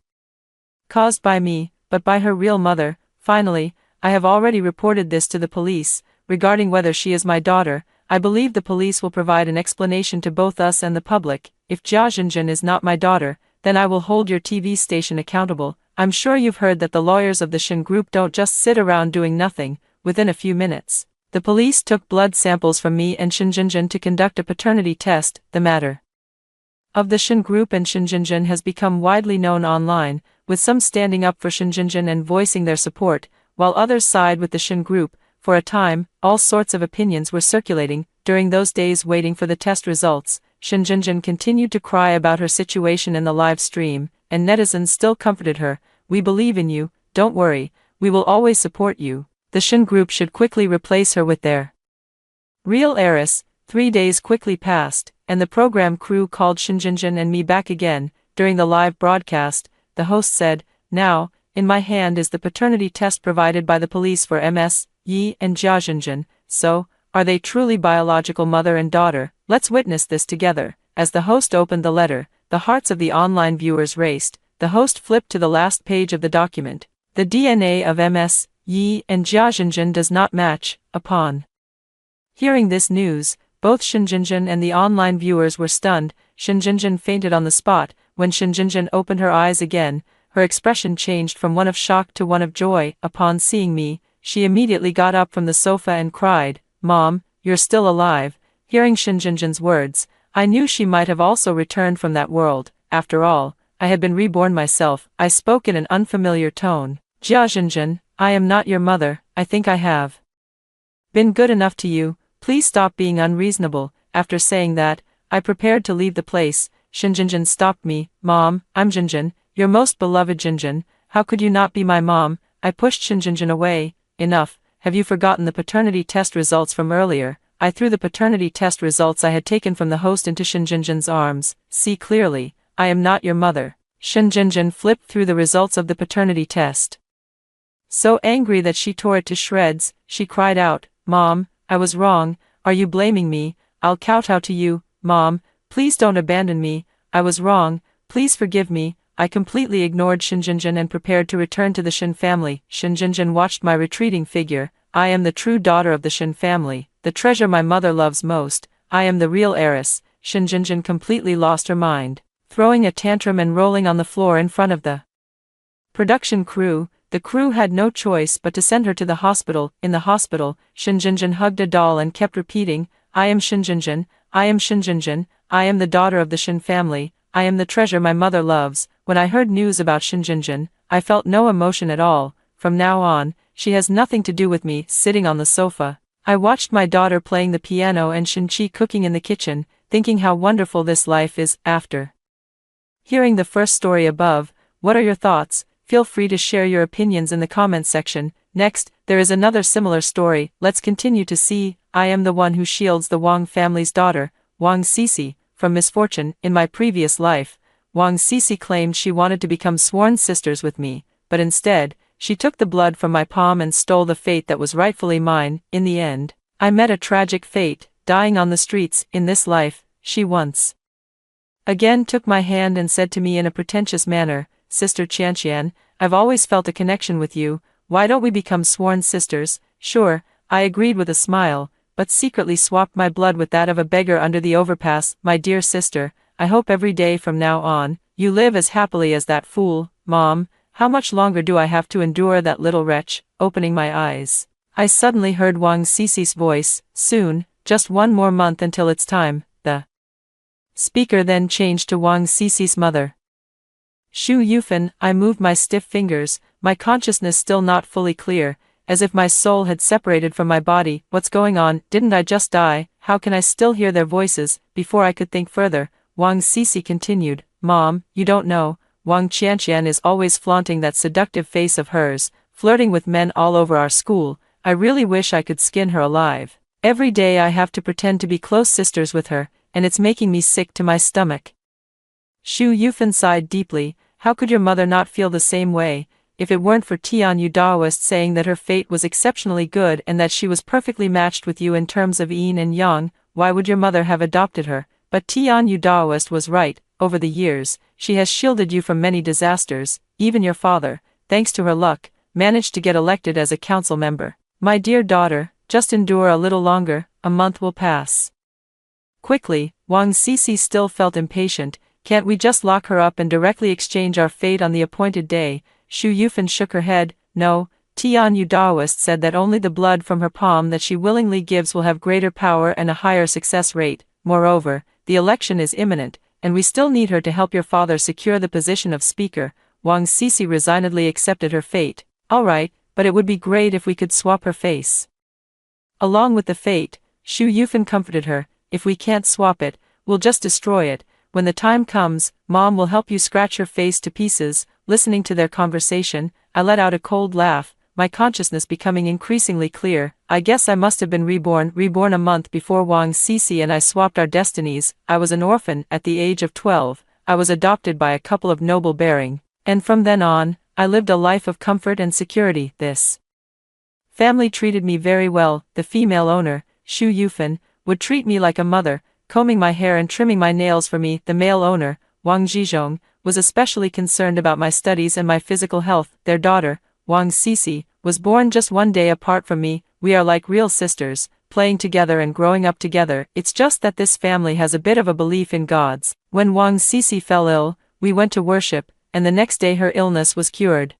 caused by me, but by her real mother. Finally, I have already reported this to the police. Regarding whether she is my daughter, I believe the police will provide an explanation to both us and the public. If Jia Jinjin is not my daughter, then I will hold your TV station accountable." I'm sure you've heard that the lawyers of the Shin group don't just sit around doing nothing. Within a few minutes, The police took blood samples from me and Shinjinjin to conduct a paternity test. The matter of the Shin group and Shinjinjin has become widely known online, with some standing up for Shinjinjin and voicing their support, while others side with the Shin group. For a time, all sorts of opinions were circulating. During those days waiting for the test results, Shinjinjin continued to cry about her situation in the live stream, and netizens still comforted her. "We believe in you, don't worry, we will always support you." The Shin group should quickly replace her with their real heiress. 3 days quickly passed, and the program crew called Shinjinjin and me back again. During the live broadcast, the host said, "Now, in my hand is the paternity test provided by the police for MS, Yi and Jiajinjin. So, are they truly biological mother and daughter? Let's witness this together." As the host opened the letter, the hearts of the online viewers raced. The host flipped to the last page of the document. The DNA of MS, Yi and Jiajinjin does not match. Upon hearing this news, both Shinjinjin and the online viewers were stunned. Shinjinjin fainted on the spot. When Shinjinjin opened her eyes again, her expression changed from one of shock to one of joy. Upon seeing me, she immediately got up from the sofa and cried, "Mom, you're still alive." Hearing Shinjinjin's words, I knew she might have also returned from that world. After all, I had been reborn myself. I spoke in an unfamiliar tone. "Jiajinjin, I am not your mother. I think I have been good enough to you. Please stop being unreasonable." After saying that, I prepared to leave the place. Shinjinjin stopped me. "Mom, I'm Jinjin, your most beloved Jinjin. How could you not be my mom?" I pushed Shinjinjin away. "Enough, have you forgotten the paternity test results from earlier?" I threw the paternity test results I had taken from the host into Shinjinjin's arms. "See clearly, I am not your mother." Shinjinjin flipped through the results of the paternity test. So angry that she tore it to shreds, she cried out, "Mom, I was wrong. Are you blaming me? I'll kowtow to you. Mom, please don't abandon me. I was wrong. Please forgive me." I completely ignored Shinjinjin and prepared to return to the Shin family. Shinjinjin watched my retreating figure. "I am the true daughter of the Shin family, the treasure my mother loves most. I am the real heiress." Shinjinjin completely lost her mind, throwing a tantrum and rolling on the floor in front of the production crew. The crew had no choice but to send her to the hospital. In the hospital, Shinjinjin hugged a doll and kept repeating, "I am Shinjinjin, I am Shinjinjin, I am the daughter of the Shin family, I am the treasure my mother loves." When I heard news about Shinjinjin, I felt no emotion at all. From now on, she has nothing to do with me. Sitting on the sofa, I watched my daughter playing the piano and Shinchi cooking in the kitchen, thinking how wonderful this life is. After hearing the first story above, what are your thoughts? Feel free to share your opinions in the comments section. Next, there is another similar story. Let's continue to see. I am the one who shields the Wang family's daughter, Wang Sisi, from misfortune. In my previous life, Wang Sisi claimed she wanted to become sworn sisters with me, but instead, she took the blood from my palm and stole the fate that was rightfully mine. In the end, I met a tragic fate, dying on the streets. In this life, she once again took my hand and said to me in a pretentious manner, "Sister Qianqian, I've always felt a connection with you. Why don't we become sworn sisters?" Sure, I agreed with a smile, but secretly swapped my blood with that of a beggar under the overpass. "My dear sister, I hope every day from now on, you live as happily as that fool." "Mom, how much longer do I have to endure that little wretch?" Opening my eyes, I suddenly heard Wang Sisi's voice. "Soon, just one more month until it's time." The speaker then changed to Wang Sisi's mother, Shu Yufan. I moved my stiff fingers, my consciousness still not fully clear, as if my soul had separated from my body. What's going on? Didn't I just die? How can I still hear their voices? Before I could think further, Wang Sisi continued, "Mom, you don't know, Wang Qianqian is always flaunting that seductive face of hers, flirting with men all over our school. I really wish I could skin her alive. Every day I have to pretend to be close sisters with her, and it's making me sick to my stomach." Shu Yufan sighed deeply. How could your mother not feel the same way? If it weren't for Tian Yu Daoist saying that her fate was exceptionally good and that she was perfectly matched with you in terms of yin and yang, why would your mother have adopted her? But Tian Yu Daoist was right. Over the years, she has shielded you from many disasters. Even your father, thanks to her luck, managed to get elected as a council member. My dear daughter, just endure a little longer. A month will pass quickly. Wang Sisi still felt impatient. Can't we just lock her up and directly exchange our fate on the appointed day? Shu Yufan shook her head. No, Tian Yu Daoist said that only the blood from her palm that she willingly gives will have greater power and a higher success rate. Moreover, the election is imminent, and we still need her to help your father secure the position of speaker. Wang Sisi resignedly accepted her fate. Alright, but it would be great if we could swap her face. Along with the fate, Xu Yufan comforted her, if we can't swap it, we'll just destroy it. When the time comes, Mom will help you scratch her face to pieces. Listening to their conversation, I let out a cold laugh, my consciousness becoming increasingly clear. I guess I must have been reborn a month before Wang Sisi and I swapped our destinies. I was an orphan at the age of 12, I was adopted by a couple of noble bearing, and from then on, I lived a life of comfort and security. This family treated me very well. The female owner, Xu Yufan, would treat me like a mother, combing my hair and trimming my nails for me. The male owner, Wang Zhizhong, was especially concerned about my studies and my physical health. Their daughter, Wang Sisi, was born just one day apart from me. We are like real sisters, playing together and growing up together. It's just that this family has a bit of a belief in gods. When Wang Sisi fell ill, we went to worship, and the next day her illness was cured.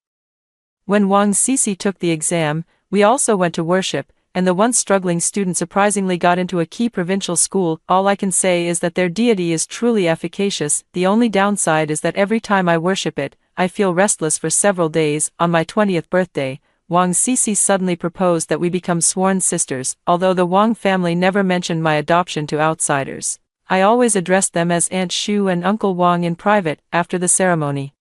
When Wang Sisi took the exam, we also went to worship, and the once struggling student surprisingly got into a key provincial school. All I can say is that their deity is truly efficacious. The only downside is that every time I worship it, I feel restless for several days. On my 20th birthday, Wang Sisi suddenly proposed that we become sworn sisters. Although the Wang family never mentioned my adoption to outsiders, I always addressed them as Aunt Xu and Uncle Wang in private. After the ceremony,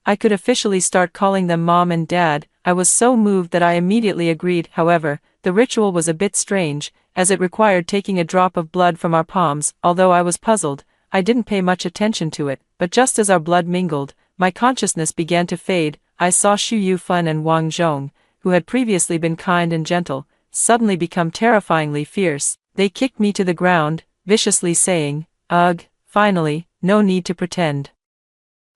I could officially start calling them Mom and Dad. I was so moved that I immediately agreed. However, the ritual was a bit strange, as it required taking a drop of blood from our palms. Although I was puzzled, I didn't pay much attention to it, but just as our blood mingled, my consciousness began to fade. I saw Xu Yufan and Wang Zhong, who had previously been kind and gentle, suddenly become terrifyingly fierce. They kicked me to the ground, viciously saying, "Ugh, finally, no need to pretend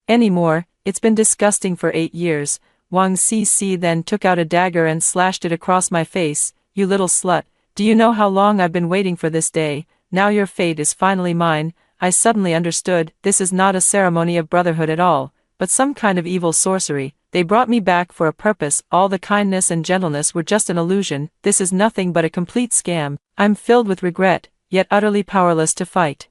anymore, it's been disgusting for 8 years. Wang Sisi then took out a dagger and slashed it across my face. "You little slut, do you know how long I've been waiting for this day? Now your fate is finally mine." I suddenly understood, this is not a ceremony of brotherhood at all, but some kind of evil sorcery. They brought me back for a purpose. All the kindness and gentleness were just an illusion. This is nothing but a complete scam. I'm filled with regret, yet utterly powerless to fight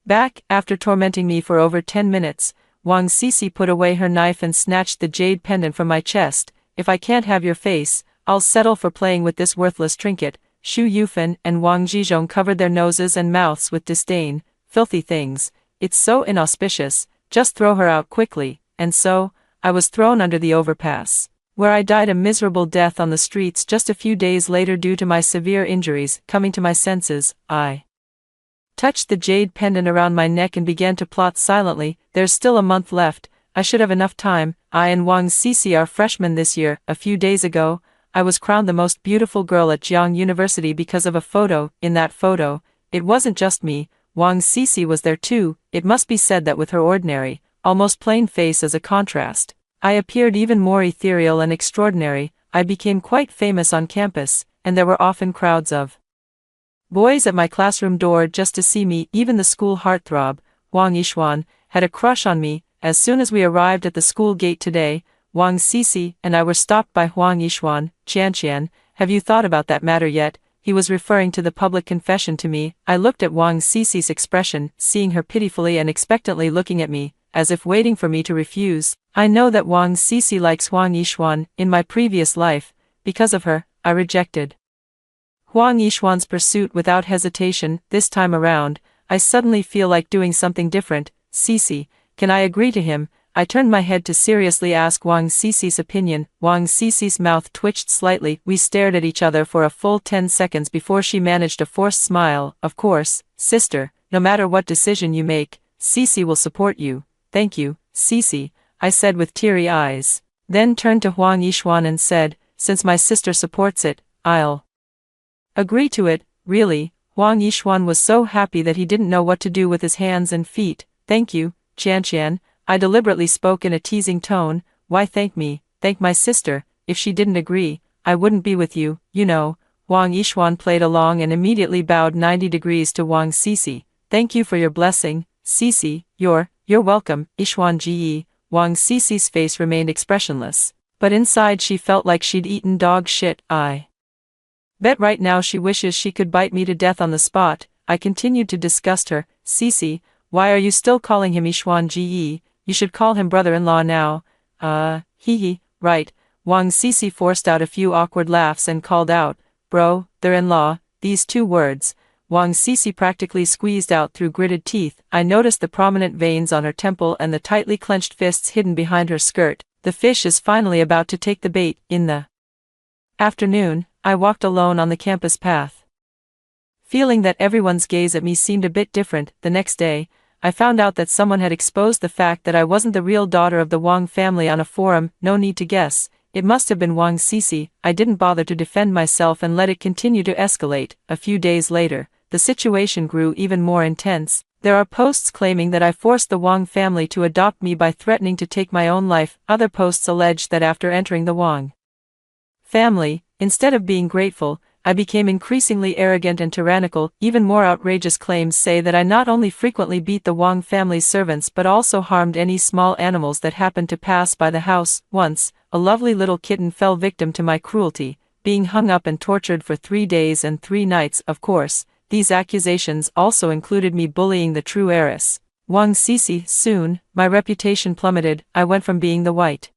back. After tormenting me for over 10 minutes, Wang Sisi put away her knife and snatched the jade pendant from my chest. "If I can't have your face, I'll settle for playing with this worthless trinket." Xu Yufan and Wang Zhizhong covered their noses and mouths with disdain. "Filthy things, it's so inauspicious, just throw her out quickly." And so, I was thrown under the overpass, where I died a miserable death on the streets just a few days later due to my severe injuries. Coming to my senses, I touched the jade pendant around my neck and began to plot silently. There's still a month left, I should have enough time. I and Wang Sisi are freshmen this year. A few days ago, I was crowned the most beautiful girl at Jiang University because of a photo. In that photo, it wasn't just me, Wang Sisi was there too. It must be said that with her ordinary, almost plain face as a contrast, I appeared even more ethereal and extraordinary. I became quite famous on campus, and there were often crowds of boys at my classroom door just to see me. Even the school heartthrob, Wang Yixuan, had a crush on me. As soon as we arrived at the school gate today, Wang Sisi and I were stopped by Huang Yixuan. "Qianqian, have you thought about that matter yet?" He was referring to the public confession to me. I looked at Wang Sisi's expression, seeing her pitifully and expectantly looking at me, as if waiting for me to refuse. I know that Wang Sisi likes Huang Yixuan. In my previous life, because of her, I rejected Huang Yixuan's pursuit without hesitation. This time around, I suddenly feel like doing something different. "Sisi, can I agree to him?" I turned my head to seriously ask Wang Sisi's opinion. Wang Sisi's mouth twitched slightly. We stared at each other for a full 10 seconds before she managed a forced smile. "Of course, sister, no matter what decision you make, Sisi will support you." "Thank you, Sisi," I said with teary eyes. Then turned to Huang Yixuan and said, "Since my sister supports it, I'll agree to it." Really, Huang Yixuan was so happy that he didn't know what to do with his hands and feet. "Thank you, Qianqian," I deliberately spoke in a teasing tone. "Why thank me? Thank my sister. If she didn't agree, I wouldn't be with you, you know." Huang Yixuan played along and immediately bowed 90 degrees to Wang Sisi. "Thank you for your blessing, Sisi. You're welcome, Yixuan Ji." Wang Sisi's face remained expressionless. But inside she felt like she'd eaten dog shit. I bet right now she wishes she could bite me to death on the spot. I continued to disgust her. Cece, why are you still calling him Ishwan Ge? You should call him brother-in-law now. Hee, right. Wang Cece forced out a few awkward laughs and called out, bro, they're-in-law, these two words. Wang Cece practically squeezed out through gritted teeth. I noticed the prominent veins on her temple and the tightly clenched fists hidden behind her skirt. The fish is finally about to take the bait. In the afternoon, I walked alone on the campus path. Feeling that everyone's gaze at me seemed a bit different. The next day, I found out that someone had exposed the fact that I wasn't the real daughter of the Wang family on a forum. No need to guess. It must have been Wang Cece. I didn't bother to defend myself and let it continue to escalate. A few days later, the situation grew even more intense. There are posts claiming that I forced the Wang family to adopt me by threatening to take my own life. Other posts allege that after entering the Wang family, instead of being grateful, I became increasingly arrogant and tyrannical. Even more outrageous claims say that I not only frequently beat the Wang family's servants but also harmed any small animals that happened to pass by the house. Once, a lovely little kitten fell victim to my cruelty, being hung up and tortured for 3 days and 3 nights. Of course, these accusations also included me bullying the true heiress, Wang Cece. Soon, my reputation plummeted. I went from being the white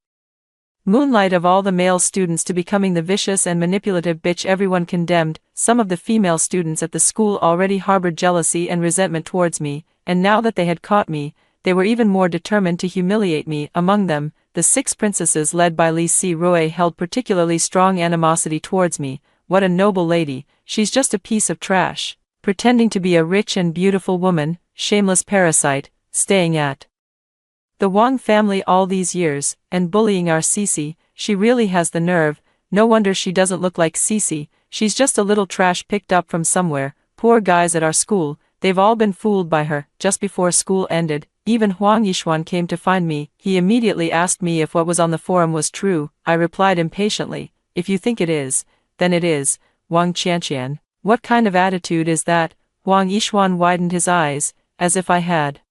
moonlight of all the male students to becoming the vicious and manipulative bitch everyone condemned. Some of the female students at the school already harbored jealousy and resentment towards me, and now that they had caught me, they were even more determined to humiliate me. Among them, the 6 princesses led by Li Si Rui held particularly strong animosity towards me. What a noble lady, she's just a piece of trash, pretending to be a rich and beautiful woman, shameless parasite, staying at the Wang family all these years, and bullying our Cece. She really has the nerve. No wonder she doesn't look like Cece, she's just a little trash picked up from somewhere. Poor guys at our school, they've all been fooled by her. Just before school ended, even Huang Yishuan came to find me. He immediately asked me if what was on the forum was true. I replied impatiently, if you think it is, then it is. Wang Qianqian, what kind of attitude is that? Huang Yishuan widened his eyes, as if I had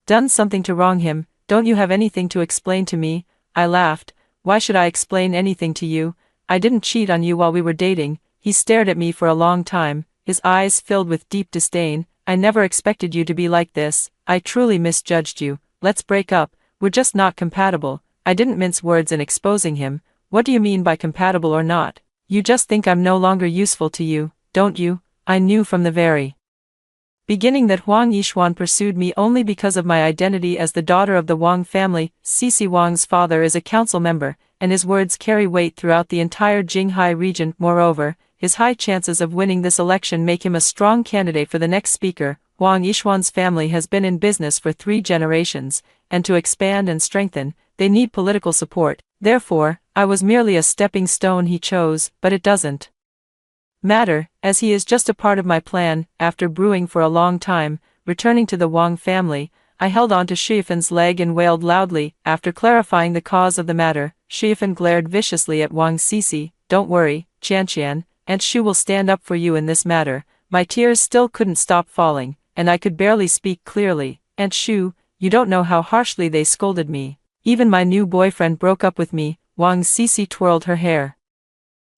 done something to wrong him. Don't you have anything to explain to me? I laughed. Why should I explain anything to you? I didn't cheat on you while we were dating. He stared at me for a long time, his eyes filled with deep disdain. I never expected you to be like this. I truly misjudged you. Let's break up. We're just not compatible. I didn't mince words in exposing him. What do you mean by compatible or not? You just think I'm no longer useful to you, don't you? I knew from the very beginning that Huang Yishuan pursued me only because of my identity as the daughter of the Wang family. Cece Wang's father is a council member, and his words carry weight throughout the entire Jinghai region. Moreover, his high chances of winning this election make him a strong candidate for the next speaker. Huang Yishuan's family has been in business for 3 generations, and to expand and strengthen, they need political support. Therefore, I was merely a stepping stone he chose, but it doesn't matter, as he is just a part of my plan. After brewing for a long time, returning to the Wang family, I held on to Shifan's leg and wailed loudly. After clarifying the cause of the matter, Shifan glared viciously at Wang Cece. Don't worry, Qianqian, Aunt Shu will stand up for you in this matter. My tears still couldn't stop falling, and I could barely speak clearly. Aunt Shu, you don't know how harshly they scolded me. Even my new boyfriend broke up with me. Wang Cece twirled her hair,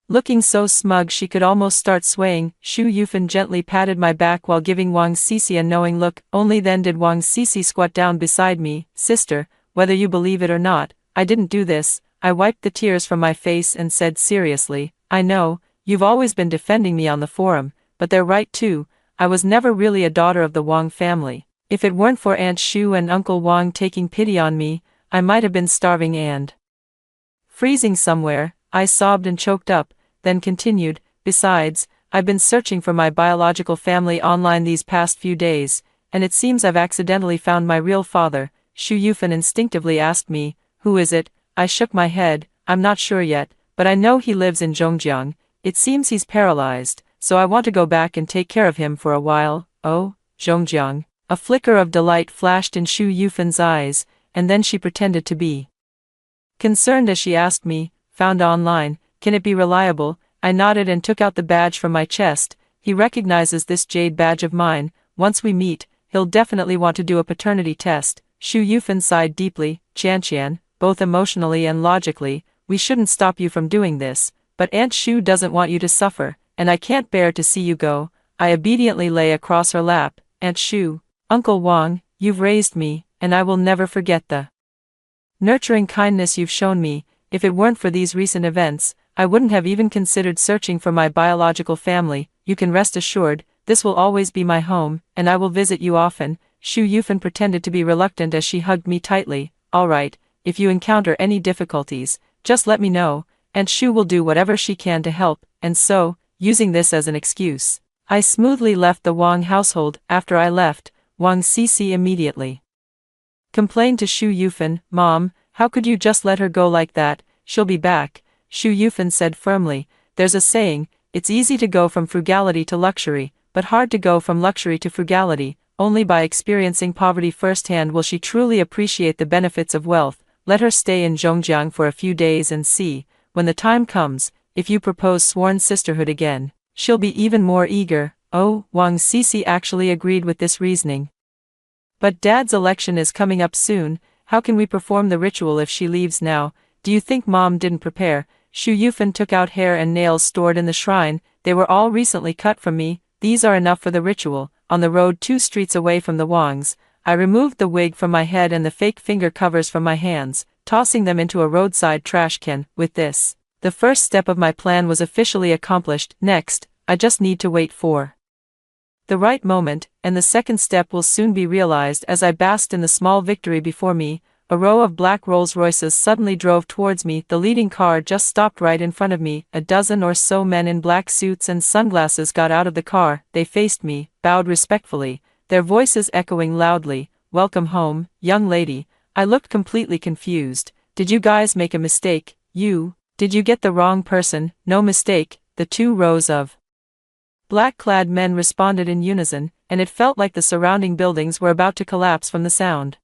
looking so smug she could almost start swaying. Shu Yufan gently patted my back while giving Wang Cece a knowing look. Only then did Wang Cece squat down beside me. Sister, whether you believe it or not, I didn't do this. I wiped the tears from my face and said seriously, I know, you've always been defending me on the forum, but they're right too. I was never really a daughter of the Wang family. If it weren't for Aunt Shu and Uncle Wang taking pity on me, I might have been starving and freezing somewhere. I sobbed and choked up, then continued, besides, I've been searching for my biological family online these past few days, and it seems I've accidentally found my real father. Shu Yufan instinctively asked me, who is it? I shook my head. I'm not sure yet, but I know he lives in Zhongjiang. It seems he's paralyzed, so I want to go back and take care of him for a while. Oh, Zhongjiang. A flicker of delight flashed in Shu Yufan's eyes, and then she pretended to be concerned as she asked me, found online, can it be reliable? I nodded and took out the badge from my chest. He recognizes this jade badge of mine. Once we meet, he'll definitely want to do a paternity test. Shu Yufan sighed deeply. Qianqian, both emotionally and logically, we shouldn't stop you from doing this, but Aunt Shu doesn't want you to suffer, and I can't bear to see you go." I obediently lay across her lap. "Aunt Shu, Uncle Wang, you've raised me, and I will never forget the nurturing kindness you've shown me. If it weren't for these recent events, I wouldn't have even considered searching for my biological family. You can rest assured, this will always be my home, and I will visit you often." Shu Yufan pretended to be reluctant as she hugged me tightly. "All right, if you encounter any difficulties, just let me know, and Shu will do whatever she can to help." And so, using this as an excuse, I smoothly left the Wang household. After I left, Wang Cici immediately complained to Shu Yufan, "Mom, how could you just let her go like that? She'll be back." Shu Yufan said firmly, "There's a saying, it's easy to go from frugality to luxury, but hard to go from luxury to frugality. Only by experiencing poverty firsthand will she truly appreciate the benefits of wealth. Let her stay in Zhongjiang for a few days and see, when the time comes, if you propose sworn sisterhood again, she'll be even more eager." Oh, Wang Cici actually agreed with this reasoning. "But Dad's election is coming up soon. How can we perform the ritual if she leaves now? Do you think Mom didn't prepare?" Shu Yufan took out hair and nails stored in the shrine. "They were all recently cut from me. These are enough for the ritual." On the road 2 streets away from the Wangs, I removed the wig from my head and the fake finger covers from my hands, tossing them into a roadside trash can. With this, the first step of my plan was officially accomplished. Next, I just need to wait for the right moment, and the second step will soon be realized. As I basked in the small victory before me, a row of black Rolls-Royces suddenly drove towards me. The leading car just stopped right in front of me. A dozen or so men in black suits and sunglasses got out of the car. They faced me, bowed respectfully, their voices echoing loudly, "Welcome home, young lady." I looked completely confused. "Did you guys make a mistake? Did you get the wrong person?" "No mistake," the 2 rows of black-clad men responded in unison, and it felt like the surrounding buildings were about to collapse from the sound.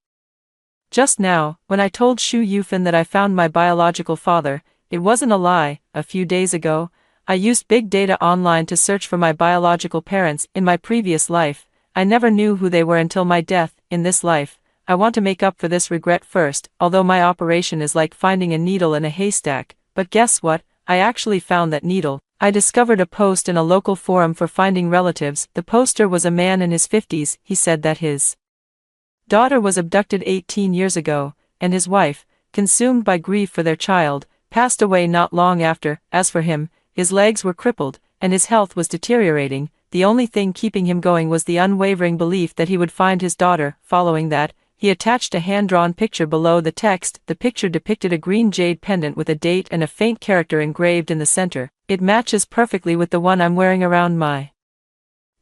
Just now, when I told Shu Yufan that I found my biological father, it wasn't a lie. A few days ago, I used big data online to search for my biological parents. In my previous life, I never knew who they were until my death. In this life, I want to make up for this regret first, although my operation is like finding a needle in a haystack. But guess what? I actually found that needle. I discovered a post in a local forum for finding relatives. The poster was a man in his 50s. He said that his daughter was abducted 18 years ago, and his wife, consumed by grief for their child, passed away not long after. As for him, his legs were crippled, and his health was deteriorating. The only thing keeping him going was the unwavering belief that he would find his daughter. Following that, he attached a hand-drawn picture below the text. The picture depicted a green jade pendant with a date and a faint character engraved in the center. It matches perfectly with the one I'm wearing around my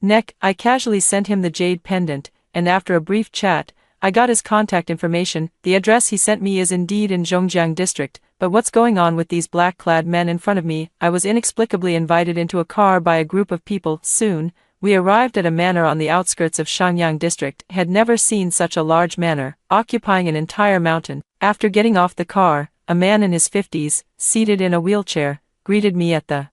neck. I casually sent him the jade pendant, and after a brief chat, I got his contact information. The address he sent me is indeed in Zhongjiang district, but what's going on with these black-clad men in front of me? I was inexplicably invited into a car by a group of people. Soon, we arrived at a manor on the outskirts of Shangyang district. Had never seen such a large manor, occupying an entire mountain. After getting off the car, a man in his 50s, seated in a wheelchair, greeted me at the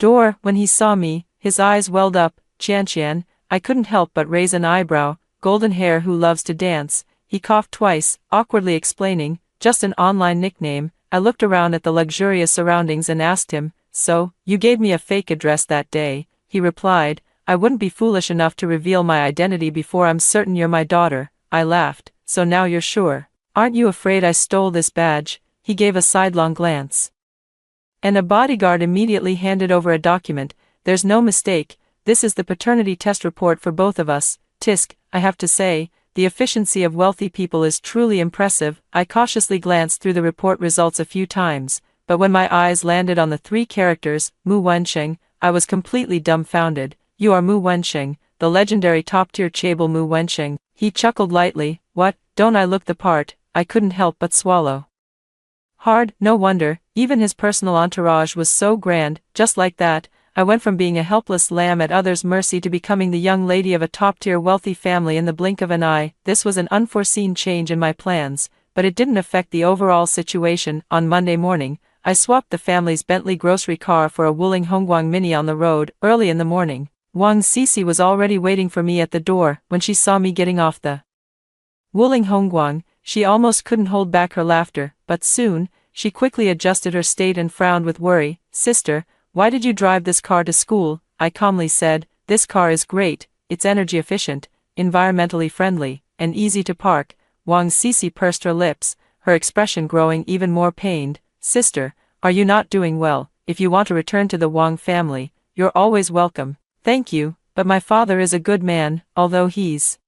door. When he saw me, his eyes welled up. "Qianqian," I couldn't help but raise an eyebrow. "Golden hair who loves to dance." He coughed twice, awkwardly explaining, "Just an online nickname." I looked around at the luxurious surroundings and asked him, "So, you gave me a fake address that day?" He replied, "I wouldn't be foolish enough to reveal my identity before I'm certain you're my daughter." I laughed. "So now you're sure? Aren't you afraid I stole this badge?" He gave a sidelong glance, and a bodyguard immediately handed over a document. "There's no mistake, this is the paternity test report for both of us." Tisk, I have to say, the efficiency of wealthy people is truly impressive. I cautiously glanced through the report results a few times, but when my eyes landed on the 3 characters, Mu Wensheng, I was completely dumbfounded. "You are Mu Wensheng, the legendary top-tier chaebol Mu Wensheng." He chuckled lightly. "What, don't I look the part?" I couldn't help but swallow hard. No wonder, even his personal entourage was so grand. Just like that, I went from being a helpless lamb at others' mercy to becoming the young lady of a top-tier wealthy family in the blink of an eye. This was an unforeseen change in my plans, but it didn't affect the overall situation. On Monday morning, I swapped the family's Bentley grocery car for a Wuling Hongguang Mini on the road. Early in the morning, Wang Cici was already waiting for me at the door. When she saw me getting off the Wuling Hongguang, she almost couldn't hold back her laughter, but soon, She quickly adjusted her state and frowned with worry. Sister, why did you drive this car to school? I calmly said, this car is great, it's energy efficient, environmentally friendly, and easy to park. Wang Sisi pursed her lips, her expression growing even more pained. Sister, are you not doing well? If you want to return to the Wang family, you're always welcome. Thank you, but my father is a good man, although he's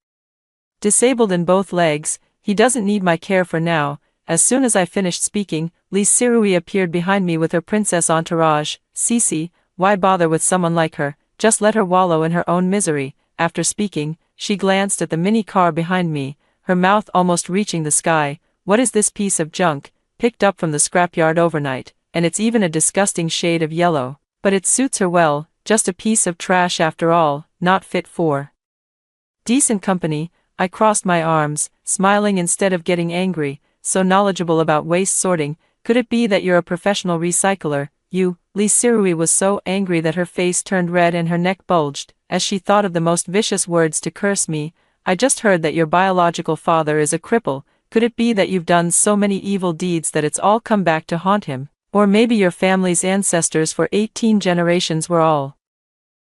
disabled in both legs, he doesn't need my care for now. As soon as I finished speaking, Li Sirui appeared behind me with her princess entourage. Sisi, why bother with someone like her? Just let her wallow in her own misery. After speaking, she glanced at the mini car behind me, her mouth almost reaching the sky. What is this piece of junk, picked up from the scrapyard overnight, and it's even a disgusting shade of yellow. But it suits her well, just a piece of trash after all, not fit for decent company. I crossed my arms, smiling instead of getting angry. So knowledgeable about waste sorting, could it be that you're a professional recycler? You, Li Sirui was so angry that her face turned red and her neck bulged, as she thought of the most vicious words to curse me. I just heard that your biological father is a cripple. Could it be that you've done so many evil deeds that it's all come back to haunt him? Or maybe your family's ancestors for 18 generations were all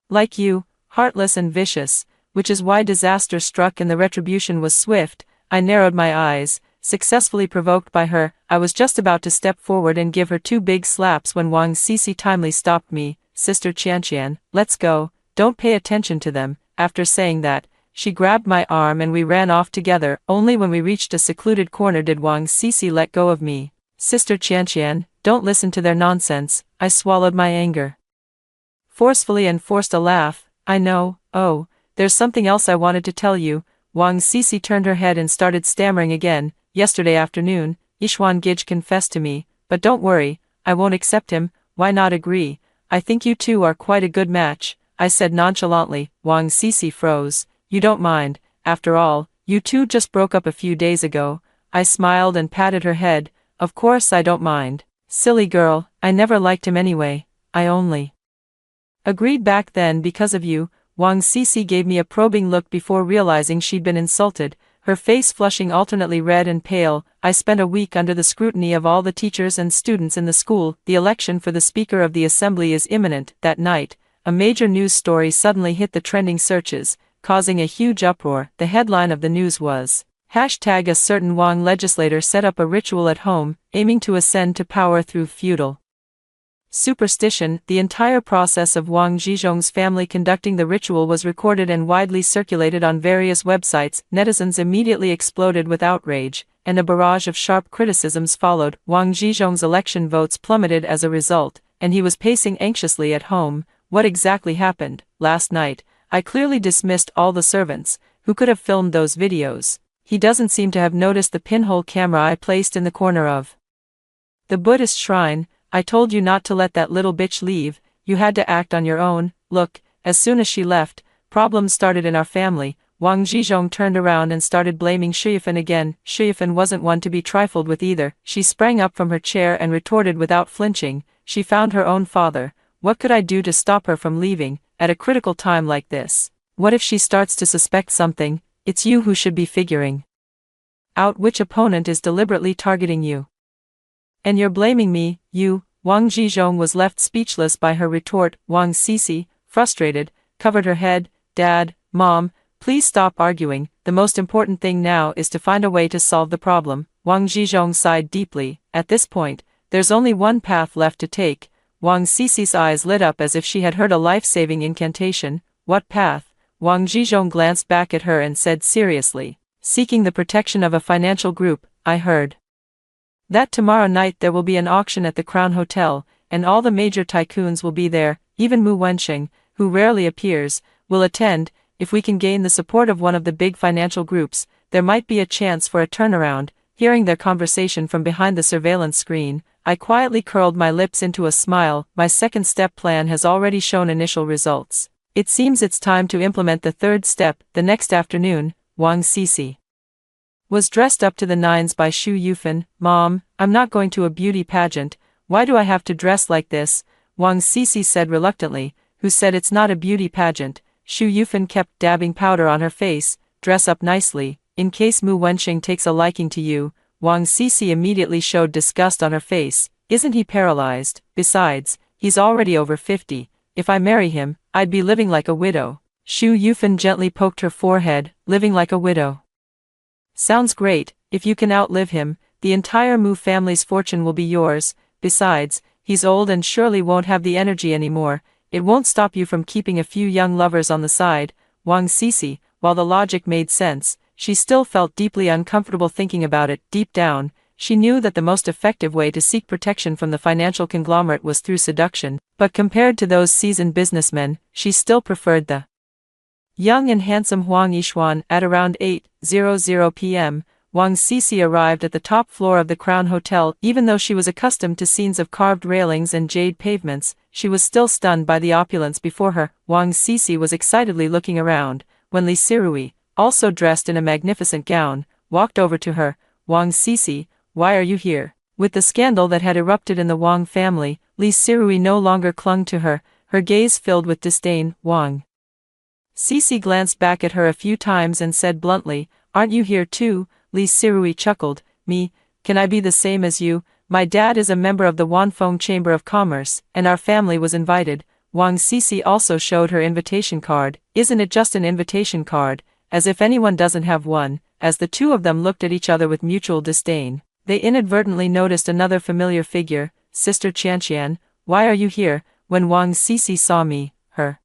like you, heartless and vicious, which is why disaster struck and the retribution was swift. I narrowed my eyes, successfully provoked by her. I was just about to step forward and give her 2 big slaps when Wang Sisi timely stopped me. Sister Qianqian, let's go, don't pay attention to them. After saying that, she grabbed my arm and we ran off together. Only when we reached a secluded corner did Wang Sisi let go of me. Sister Qianqian, don't listen to their nonsense. I swallowed my anger forcefully and forced a laugh. I know, oh, there's something else I wanted to tell you. Wang Sisi turned her head and started stammering again. Yesterday afternoon, Yishuan Gij confessed to me, but don't worry, I won't accept him. Why not agree? I think you two are quite a good match, I said nonchalantly. Wang Sisi froze. You don't mind, after all, you two just broke up a few days ago. I smiled and patted her head. Of course I don't mind. Silly girl, I never liked him anyway. I only agreed back then because of you. Wang Sisi gave me a probing look before realizing she'd been insulted, her face flushing alternately red and pale. I spent a week under the scrutiny of all the teachers and students in the school. The election for the Speaker of the Assembly is imminent. That night, a major news story suddenly hit the trending searches, causing a huge uproar. The headline of the news was, # a certain Wang legislator set up a ritual at home, aiming to ascend to power through feudal superstition. The entire process of Wang Zhizhong's family conducting the ritual was recorded and widely circulated on various websites. Netizens immediately exploded with outrage, and a barrage of sharp criticisms followed. Wang Zhizhong's election votes plummeted as a result, and he was pacing anxiously at home. What exactly happened? Last night, I clearly dismissed all the servants, who could have filmed those videos. He doesn't seem to have noticed the pinhole camera I placed in the corner of the Buddhist shrine. I told you not to let that little bitch leave, you had to act on your own. Look, as soon as she left, problems started in our family. Wang Zhizhong turned around and started blaming Shuyifan again. Shuyifan wasn't one to be trifled with either. She sprang up from her chair and retorted without flinching. She found her own father. What could I do to stop her from leaving, at a critical time like this? What if she starts to suspect something? It's you who should be figuring out which opponent is deliberately targeting you. And you're blaming me, you. Wang Zhizhong was left speechless by her retort. Wang Sisi, frustrated, covered her head. Dad, Mom, please stop arguing. The most important thing now is to find a way to solve the problem. Wang Zhizhong sighed deeply. At this point, there's only one path left to take. Wang Sisi's eyes lit up as if she had heard a life-saving incantation. What path? Wang Zhizhong glanced back at her and said seriously, seeking the protection of a financial group. I heard that tomorrow night there will be an auction at the Crown Hotel, and all the major tycoons will be there. Even Mu Wensheng, who rarely appears, will attend. If we can gain the support of one of the big financial groups, there might be a chance for a turnaround. Hearing their conversation from behind the surveillance screen, I quietly curled my lips into a smile. My second step plan has already shown initial results. It seems it's time to implement the third step. The next afternoon, Wang Sisi was dressed up to the nines by Shu Yufan. Mom, I'm not going to a beauty pageant. Why do I have to dress like this? Wang Sisi said reluctantly. Who said it's not a beauty pageant? Shu Yufan kept dabbing powder on her face. Dress up nicely, in case Mu Wensheng takes a liking to you. Wang Sisi immediately showed disgust on her face. Isn't he paralyzed? Besides, he's already over 50. If I marry him, I'd be living like a widow. Xu Yufan gently poked her forehead. Living like a widow. Sounds great. If you can outlive him, the entire Mu family's fortune will be yours. Besides, he's old and surely won't have the energy anymore. It won't stop you from keeping a few young lovers on the side. Wang Sisi, while the logic made sense, she still felt deeply uncomfortable thinking about it. Deep down, she knew that the most effective way to seek protection from the financial conglomerate was through seduction, but compared to those seasoned businessmen, she still preferred the young and handsome Huang Yishuan. At around 8:00 p.m., Wang Sisi arrived at the top floor of the Crown Hotel. Even though she was accustomed to scenes of carved railings and jade pavements, she was still stunned by the opulence before her. Wang Sisi was excitedly looking around, when Li Sirui, also dressed in a magnificent gown, walked over to her. Wang Sisi, why are you here? With the scandal that had erupted in the Wang family, Li Sirui no longer clung to her, her gaze filled with disdain. Wang Sisi glanced back at her a few times and said bluntly, aren't you here too? Li Sirui chuckled, me, can I be the same as you? My dad is a member of the Wanfeng Chamber of Commerce, and our family was invited. Wang Sisi also showed her invitation card. Isn't it just an invitation card? As if anyone doesn't have one. As the two of them looked at each other with mutual disdain, they inadvertently noticed another familiar figure. Sister Qianqian, why are you here? When Wang Sisi saw me, her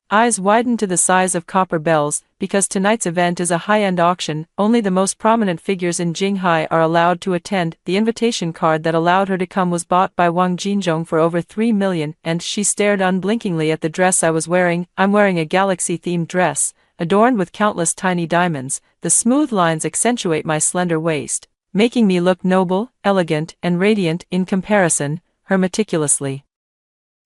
eyes widened to the size of copper bells. Because tonight's event is a high-end auction, only the most prominent figures in Jinghai are allowed to attend. The invitation card that allowed her to come was bought by Wang Jinzhong for over 3 million, and she stared unblinkingly at the dress I was wearing. I'm wearing a galaxy-themed dress, adorned with countless tiny diamonds. The smooth lines accentuate my slender waist, making me look noble, elegant, and radiant. In comparison, her meticulously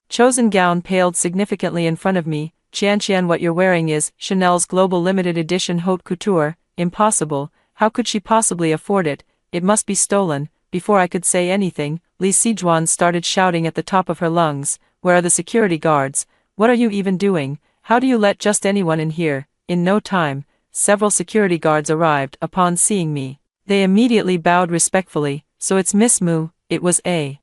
chosen gown paled significantly in front of me. Qianqian, what you're wearing is Chanel's Global Limited Edition Haute Couture. Impossible. How could she possibly afford it? It must be stolen. Before I could say anything, Li Sijuan started shouting at the top of her lungs, where are the security guards? What are you even doing? How do you let just anyone in here? In no time, several security guards arrived. Upon seeing me, they immediately bowed respectfully. So it's Miss Mu. It was a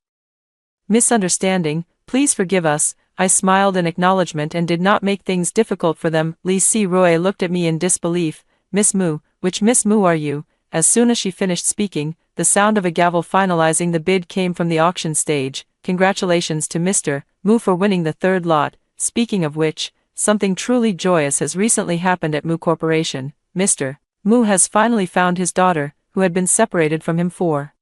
misunderstanding. Please forgive us. I smiled in acknowledgement and did not make things difficult for them. Li Sirui looked at me in disbelief. Miss Mu, which Miss Mu are you? As soon as she finished speaking, the sound of a gavel finalizing the bid came from the auction stage. Congratulations to Mr. Mu for winning the third lot. Speaking of which, something truly joyous has recently happened at Mu Corporation. Mr. Mu has finally found his daughter, who had been separated from him for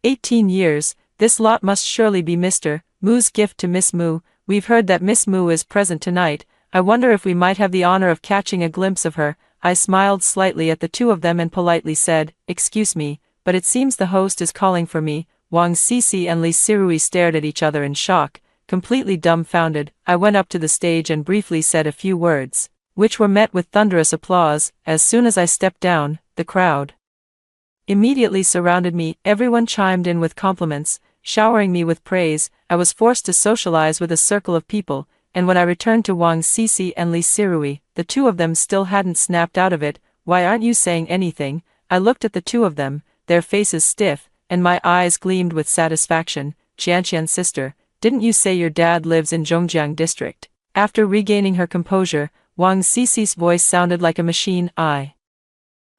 18 years. This lot must surely be Mr. Mu's gift to Miss Mu. We've heard that Miss Mu is present tonight. I wonder if we might have the honor of catching a glimpse of her. I smiled slightly at the two of them and politely said, excuse me, but it seems the host is calling for me. Wang Sisi and Li Sirui stared at each other in shock, completely dumbfounded. I went up to the stage and briefly said a few words, which were met with thunderous applause. As soon as I stepped down, the crowd immediately surrounded me. Everyone chimed in with compliments, showering me with praise. I was forced to socialize with a circle of people, and when I returned to Wang Sisi and Li Sirui, the two of them still hadn't snapped out of it. Why aren't you saying anything? I looked at the two of them, their faces stiff, and my eyes gleamed with satisfaction. Qianqian's sister, didn't you say your dad lives in Zhongjiang district? After regaining her composure, Wang Sisi's voice sounded like a machine. I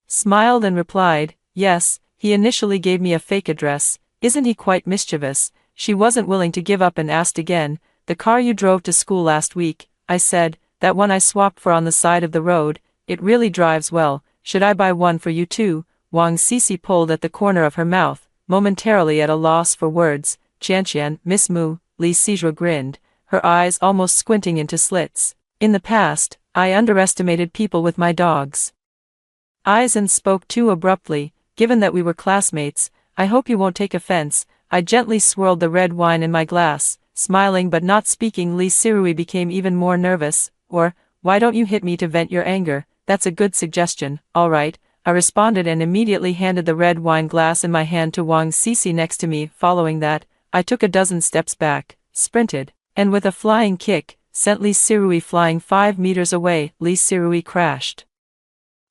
smiled and replied, yes, he initially gave me a fake address. Isn't he quite mischievous? She wasn't willing to give up and asked again, the car you drove to school last week? I said, that one I swapped for on the side of the road. It really drives well. Should I buy one for you too? Wang Sisi pulled at the corner of her mouth, momentarily at a loss for words. Qianqian, Miss Mu, Li Sijua grinned, her eyes almost squinting into slits. In the past, I underestimated people with my dog's eyes and spoke too abruptly. Given that we were classmates, I hope you won't take offense. I gently swirled the red wine in my glass, smiling but not speaking. Li Sirui became even more nervous. Or, why don't you hit me to vent your anger? That's a good suggestion. All right, I responded and immediately handed the red wine glass in my hand to Wang Sisi next to me. Following that, I took a dozen steps back, sprinted, and with a flying kick, sent Li Sirui flying 5 meters away. Li Sirui crashed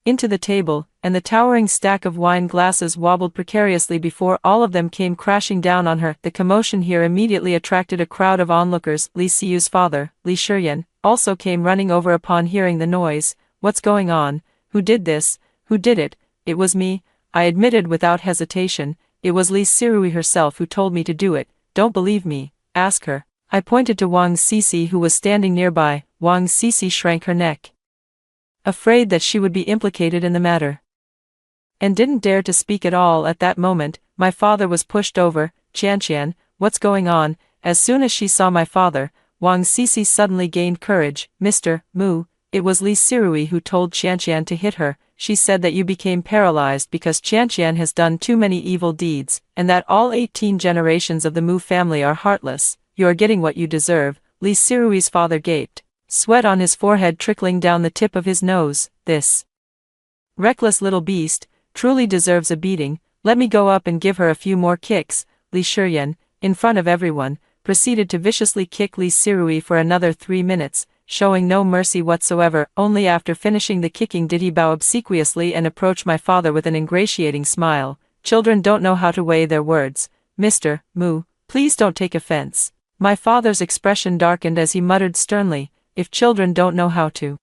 into the table, and the towering stack of wine glasses wobbled precariously before all of them came crashing down on her. The commotion here immediately attracted a crowd of onlookers. Li Siyu's father, Li Shiryan, also came running over upon hearing the noise. What's going on? Who did this? Who did it? It was me, I admitted without hesitation. It was Li Sirui herself who told me to do it. Don't believe me? Ask her. I pointed to Wang Sisi who was standing nearby. Wang Sisi shrank her neck, afraid that she would be implicated in the matter, and didn't dare to speak at all at that moment. My father was pushed over. Qianqian, what's going on? As soon as she saw my father, Wang Sisi suddenly gained courage. Mr. Mu, it was Li Sirui who told Qianqian to hit her. She said that you became paralyzed because Qianqian has done too many evil deeds, and that all 18 generations of the Mu family are heartless. You are getting what you deserve. Li Sirui's father gaped, sweat on his forehead trickling down the tip of his nose. This reckless little beast truly deserves a beating. Let me go up and give her a few more kicks. Li Shiryan, in front of everyone, proceeded to viciously kick Li Sirui for another 3 minutes, showing no mercy whatsoever. Only after finishing the kicking did he bow obsequiously and approach my father with an ingratiating smile. Children don't know how to weigh their words. Mr. Mu, please don't take offense. My father's expression darkened as he muttered sternly, if children don't know how to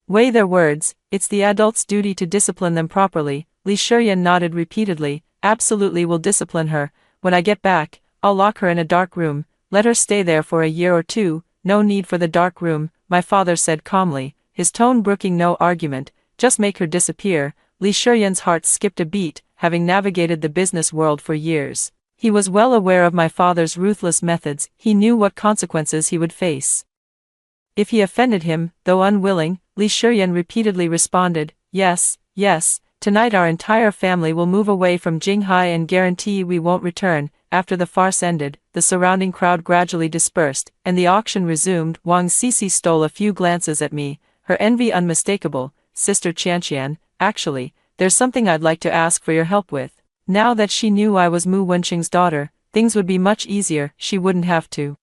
weigh their words, it's the adult's duty to discipline them properly. Li Shiryan nodded repeatedly. Absolutely, will discipline her. When I get back, I'll lock her in a dark room. Let her stay there for a year or two. No need for the dark room, my father said calmly, his tone brooking no argument. Just make her disappear. Li Shiryan's heart skipped a beat. Having navigated the business world for years, he was well aware of my father's ruthless methods. He knew what consequences he would face if he offended him. Though unwilling, Li Shiryan repeatedly responded, yes, yes, tonight our entire family will move away from Jinghai and guarantee we won't return. After the farce ended, the surrounding crowd gradually dispersed, and the auction resumed. Wang Sisi stole a few glances at me, her envy unmistakable. Sister Qianqian, actually, there's something I'd like to ask for your help with. Now that she knew I was Mu Wenqing's daughter, things would be much easier. She wouldn't have to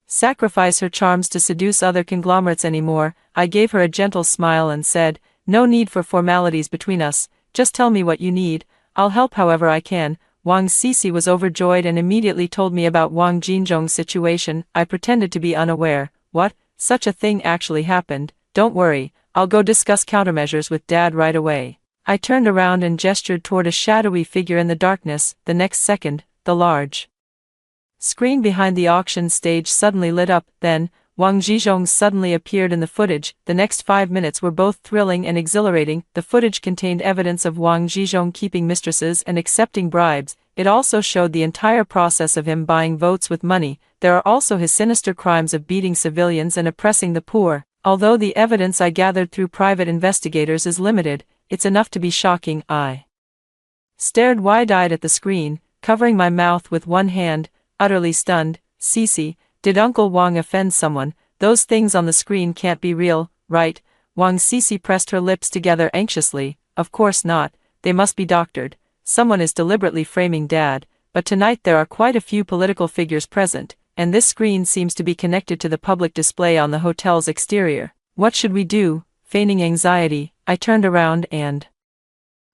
sacrifice her charms to seduce other conglomerates anymore. I gave her a gentle smile and said, no need for formalities between us, just tell me what you need, I'll help however I can. Wang Sisi was overjoyed and immediately told me about Wang Jinzhong's situation. I pretended to be unaware. What? Such a thing actually happened? Don't worry, I'll go discuss countermeasures with Dad right away. I turned around and gestured toward a shadowy figure in the darkness. The next second, the large screen behind the auction stage suddenly lit up. Then, Wang Zhizhong suddenly appeared in the footage. The next 5 minutes were both thrilling and exhilarating. The footage contained evidence of Wang Zhizhong keeping mistresses and accepting bribes. It also showed the entire process of him buying votes with money. There are also his sinister crimes of beating civilians and oppressing the poor. Although the evidence I gathered through private investigators is limited, it's enough to be shocking. I stared wide-eyed at the screen, covering my mouth with one hand, utterly stunned. Sisi, did Uncle Wang offend someone? Those things on the screen can't be real, right? Wang Sisi pressed her lips together anxiously. Of course not, they must be doctored. Someone is deliberately framing Dad, but tonight there are quite a few political figures present, and this screen seems to be connected to the public display on the hotel's exterior. What should we do? Feigning anxiety, I turned around and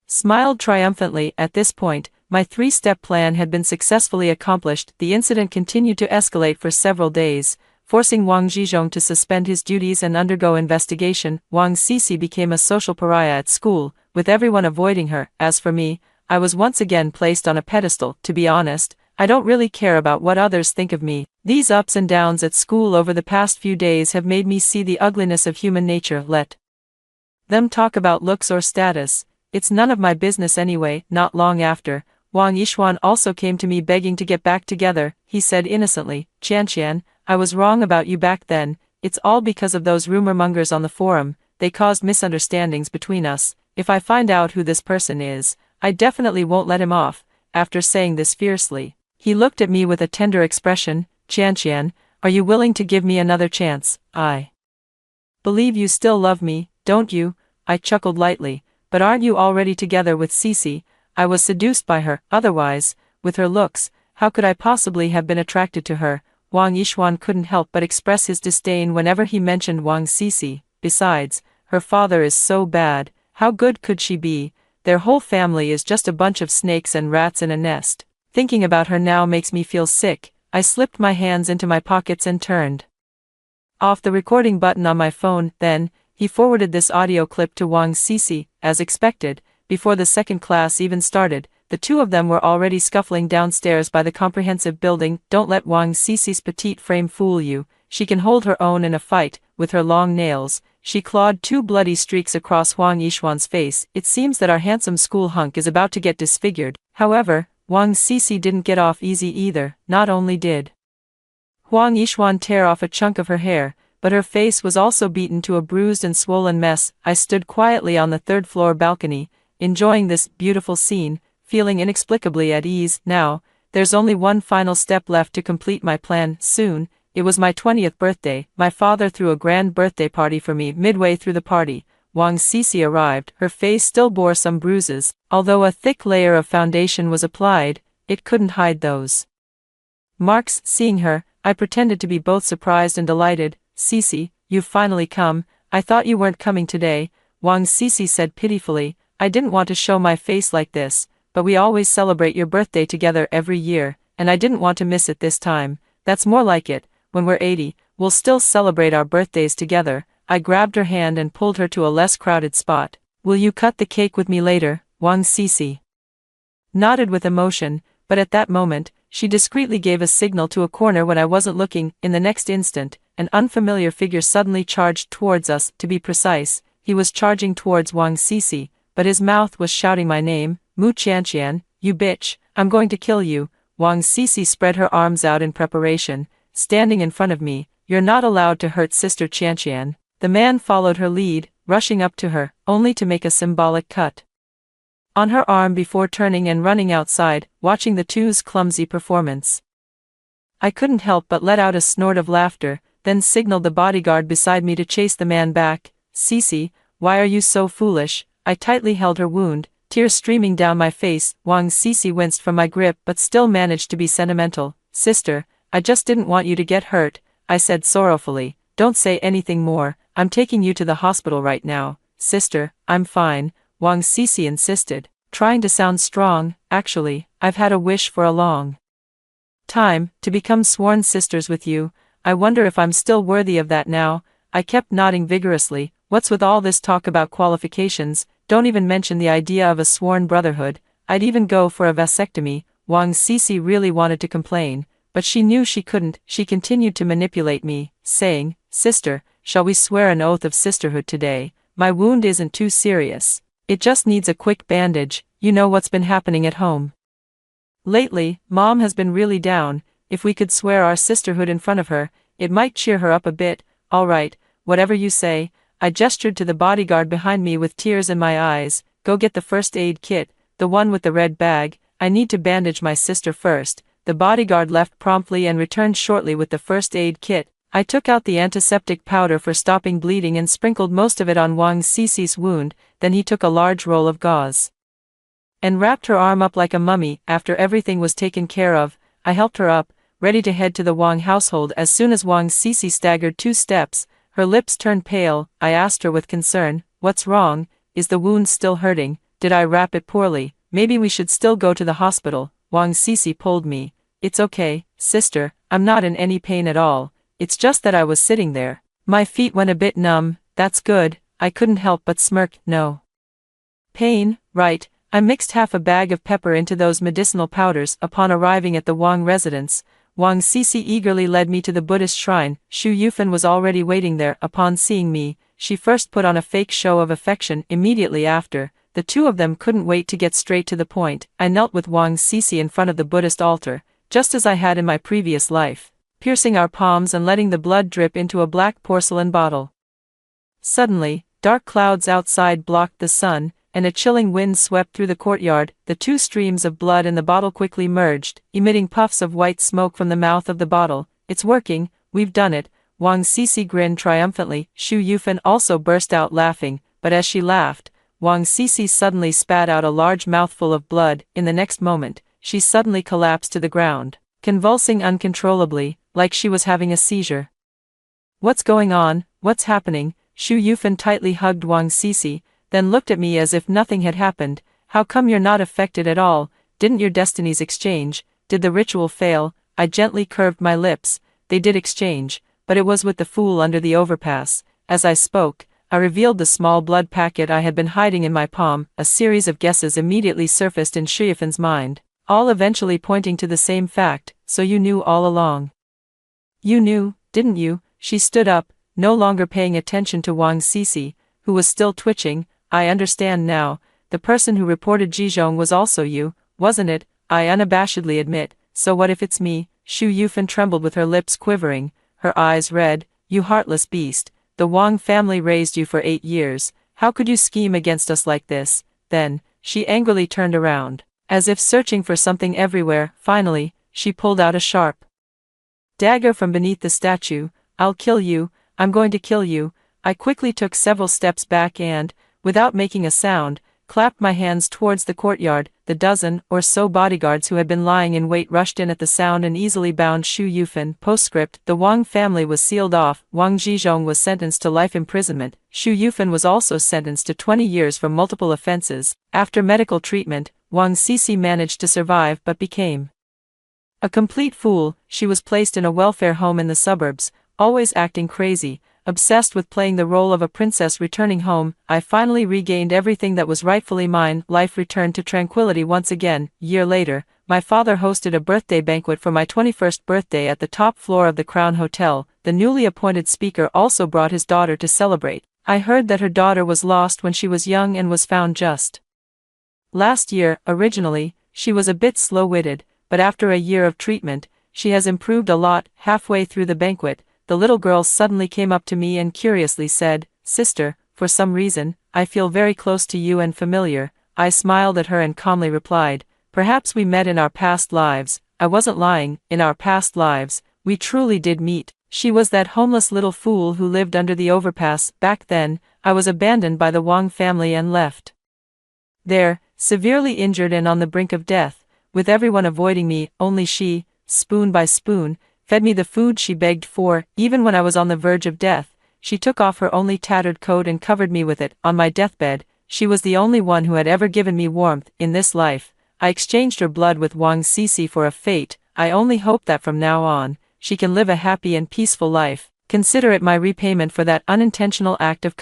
smiled triumphantly. At this point, my 3-step plan had been successfully accomplished. The incident continued to escalate for several days, forcing Wang Zhizhong to suspend his duties and undergo investigation. Wang Sisi became a social pariah at school, with everyone avoiding her. As for me, I was once again placed on a pedestal. To be honest, I don't really care about what others think of me. These ups and downs at school over the past few days have made me see the ugliness of human nature. Let them talk about looks or status. It's none of my business anyway. Not long after, Wang Yishuan also came to me begging to get back together. He said innocently, Qianqian, I was wrong about you back then. It's all because of those rumor mongers on the forum. They caused misunderstandings between us. If I find out who this person is, I definitely won't let him off. After saying this fiercely, he looked at me with a tender expression. Qianqian, are you willing to give me another chance? I believe you still love me, don't you? I chuckled lightly. But aren't you already together with Sisi? I was seduced by her. Otherwise, with her looks, how could I possibly have been attracted to her? Wang Yishuan couldn't help but express his disdain whenever he mentioned Wang Sisi. Besides, her father is so bad. How good could she be? Their whole family is just a bunch of snakes and rats in a nest. Thinking about her now makes me feel sick. I slipped my hands into my pockets and turned off the recording button on my phone. Then, he forwarded this audio clip to Wang Sisi. As expected, before the second class even started, the two of them were already scuffling downstairs by the comprehensive building. Don't let Wang Sisi's petite frame fool you. She can hold her own in a fight. With her long nails, she clawed 2 bloody streaks across Huang Yishuan's face. It seems that our handsome school hunk is about to get disfigured. However, Wang Sisi didn't get off easy either. Not only did Huang Yishuan tear off a chunk of her hair, but her face was also beaten to a bruised and swollen mess. I stood quietly on the third-floor balcony, enjoying this beautiful scene, feeling inexplicably at ease. Now, there's only one final step left to complete my plan. Soon, it was my 20th birthday. My father threw a grand birthday party for me. Midway through the party, Wang Sisi arrived. Her face still bore some bruises. Although a thick layer of foundation was applied, it couldn't hide those marks. Seeing her, I pretended to be both surprised and delighted. Sisi, you've finally come. I thought you weren't coming today, Wang Sisi said pitifully. I didn't want to show my face like this, but we always celebrate your birthday together every year, and I didn't want to miss it this time. That's more like it. When we're 80, we'll still celebrate our birthdays together. I grabbed her hand and pulled her to a less crowded spot. Will you cut the cake with me later? Wang Sisi nodded with emotion, but at that moment, she discreetly gave a signal to a corner when I wasn't looking. In the next instant, an unfamiliar figure suddenly charged towards us. To be precise, he was charging towards Wang Sisi, but his mouth was shouting my name. Mu Qianqian, you bitch, I'm going to kill you. Wang Sisi spread her arms out in preparation, standing in front of me. You're not allowed to hurt Sister Qianqian. The man followed her lead, rushing up to her, only to make a symbolic cut on her arm before turning and running outside, watching the two's clumsy performance. I couldn't help but let out a snort of laughter, then signaled the bodyguard beside me to chase the man back. Sisi, why are you so foolish? I tightly held her wound, tears streaming down my face. Wang Sisi winced from my grip but still managed to be sentimental. Sister, I just didn't want you to get hurt, I said sorrowfully. Don't say anything more. I'm taking you to the hospital right now. Sister, I'm fine, Wang Sisi insisted, trying to sound strong. Actually, I've had a wish for a long time, to become sworn sisters with you. I wonder if I'm still worthy of that now. I kept nodding vigorously. What's with all this talk about qualifications? Don't even mention the idea of a sworn brotherhood. I'd even go for a vasectomy. Wang Sisi really wanted to complain, but she knew she couldn't. She continued to manipulate me, saying, Sister, shall we swear an oath of sisterhood today? My wound isn't too serious. It just needs a quick bandage. You know what's been happening at home lately. Mom has been really down. If we could swear our sisterhood in front of her, it might cheer her up a bit. All right, whatever you say. I gestured to the bodyguard behind me with tears in my eyes. Go get the first aid kit, the one with the red bag. I need to bandage my sister first. The bodyguard left promptly and returned shortly with the first aid kit. I took out the antiseptic powder for stopping bleeding and sprinkled most of it on Wang Sisi's wound. Then he took a large roll of gauze and wrapped her arm up like a mummy. After everything was taken care of, I helped her up, ready to head to the Wang household. As soon as Wang Sisi staggered 2 steps, her lips turned pale. I asked her with concern, what's wrong? Is the wound still hurting? Did I wrap it poorly? Maybe we should still go to the hospital. Wang Sisi pulled me. It's okay, sister, I'm not in any pain at all. It's just that I was sitting there. My feet went a bit numb. That's good. I couldn't help but smirk. No pain, right? I mixed half a bag of pepper into those medicinal powders. Upon arriving at the Wang residence, Wang Sisi eagerly led me to the Buddhist shrine. Xu Yufan was already waiting there. Upon seeing me, she first put on a fake show of affection. Immediately after, the two of them couldn't wait to get straight to the point. I knelt with Wang Sisi in front of the Buddhist altar, just as I had in my previous life, piercing our palms and letting the blood drip into a black porcelain bottle. Suddenly, dark clouds outside blocked the sun, and a chilling wind swept through the courtyard. The 2 streams of blood in the bottle quickly merged, emitting puffs of white smoke from the mouth of the bottle. It's working, we've done it. Wang Sisi grinned triumphantly. Xu Yufan also burst out laughing, but as she laughed, Wang Sisi suddenly spat out a large mouthful of blood. In the next moment, she suddenly collapsed to the ground, convulsing uncontrollably, like she was having a seizure. What's going on? What's happening? Xu Yufan tightly hugged Wang Sisi, then looked at me as if nothing had happened. How come you're not affected at all? Didn't your destinies exchange? Did the ritual fail? I gently curved my lips. They did exchange, but it was with the fool under the overpass. As I spoke, I revealed the small blood packet I had been hiding in my palm. A series of guesses immediately surfaced in Shiyufan's mind, all eventually pointing to the same fact. So you knew all along. You knew, didn't you? She stood up, no longer paying attention to Wang Sisi, who was still twitching. I understand now. The person who reported Jizhong was also you, wasn't it? I unabashedly admit. So what if it's me? Shu Yufan trembled with her lips quivering, her eyes red. You heartless beast. The Wang family raised you for 8 years. How could you scheme against us like this? Then, she angrily turned around, as if searching for something everywhere. Finally, she pulled out a sharp dagger from beneath the statue. I'll kill you. I'm going to kill you. I quickly took several steps back and, without making a sound, clapped my hands towards the courtyard. The dozen or so bodyguards who had been lying in wait rushed in at the sound and easily bound Shu Yufan. Postscript: the Wang family was sealed off. Wang Zhizhong was sentenced to life imprisonment. Shu Yufan was also sentenced to 20 years for multiple offenses. After medical treatment, Wang Sisi managed to survive but became a complete fool. She was placed in a welfare home in the suburbs, always acting crazy, obsessed with playing the role of a princess returning home. I finally regained everything that was rightfully mine. Life returned to tranquility once again. Year later, my father hosted a birthday banquet for my 21st birthday at the top floor of the Crown Hotel. The newly appointed speaker also brought his daughter to celebrate. I heard that her daughter was lost when she was young and was found just last year. Originally, she was a bit slow-witted, but after a year of treatment, she has improved a lot. Halfway through the banquet, the little girl suddenly came up to me and curiously said, "Sister, for some reason, I feel very close to you and familiar." I smiled at her and calmly replied, "Perhaps we met in our past lives." I wasn't lying. In our past lives, we truly did meet. She was that homeless little fool who lived under the overpass. Back then, I was abandoned by the Wang family and left there, severely injured and on the brink of death, with everyone avoiding me. Only she, spoon by spoon, fed me the food she begged for. Even when I was on the verge of death, she took off her only tattered coat and covered me with it. On my deathbed, she was the only one who had ever given me warmth. In this life, I exchanged her blood with Wang Sisi for a fate. I only hope that from now on, she can live a happy and peaceful life. Consider it my repayment for that unintentional act of kindness.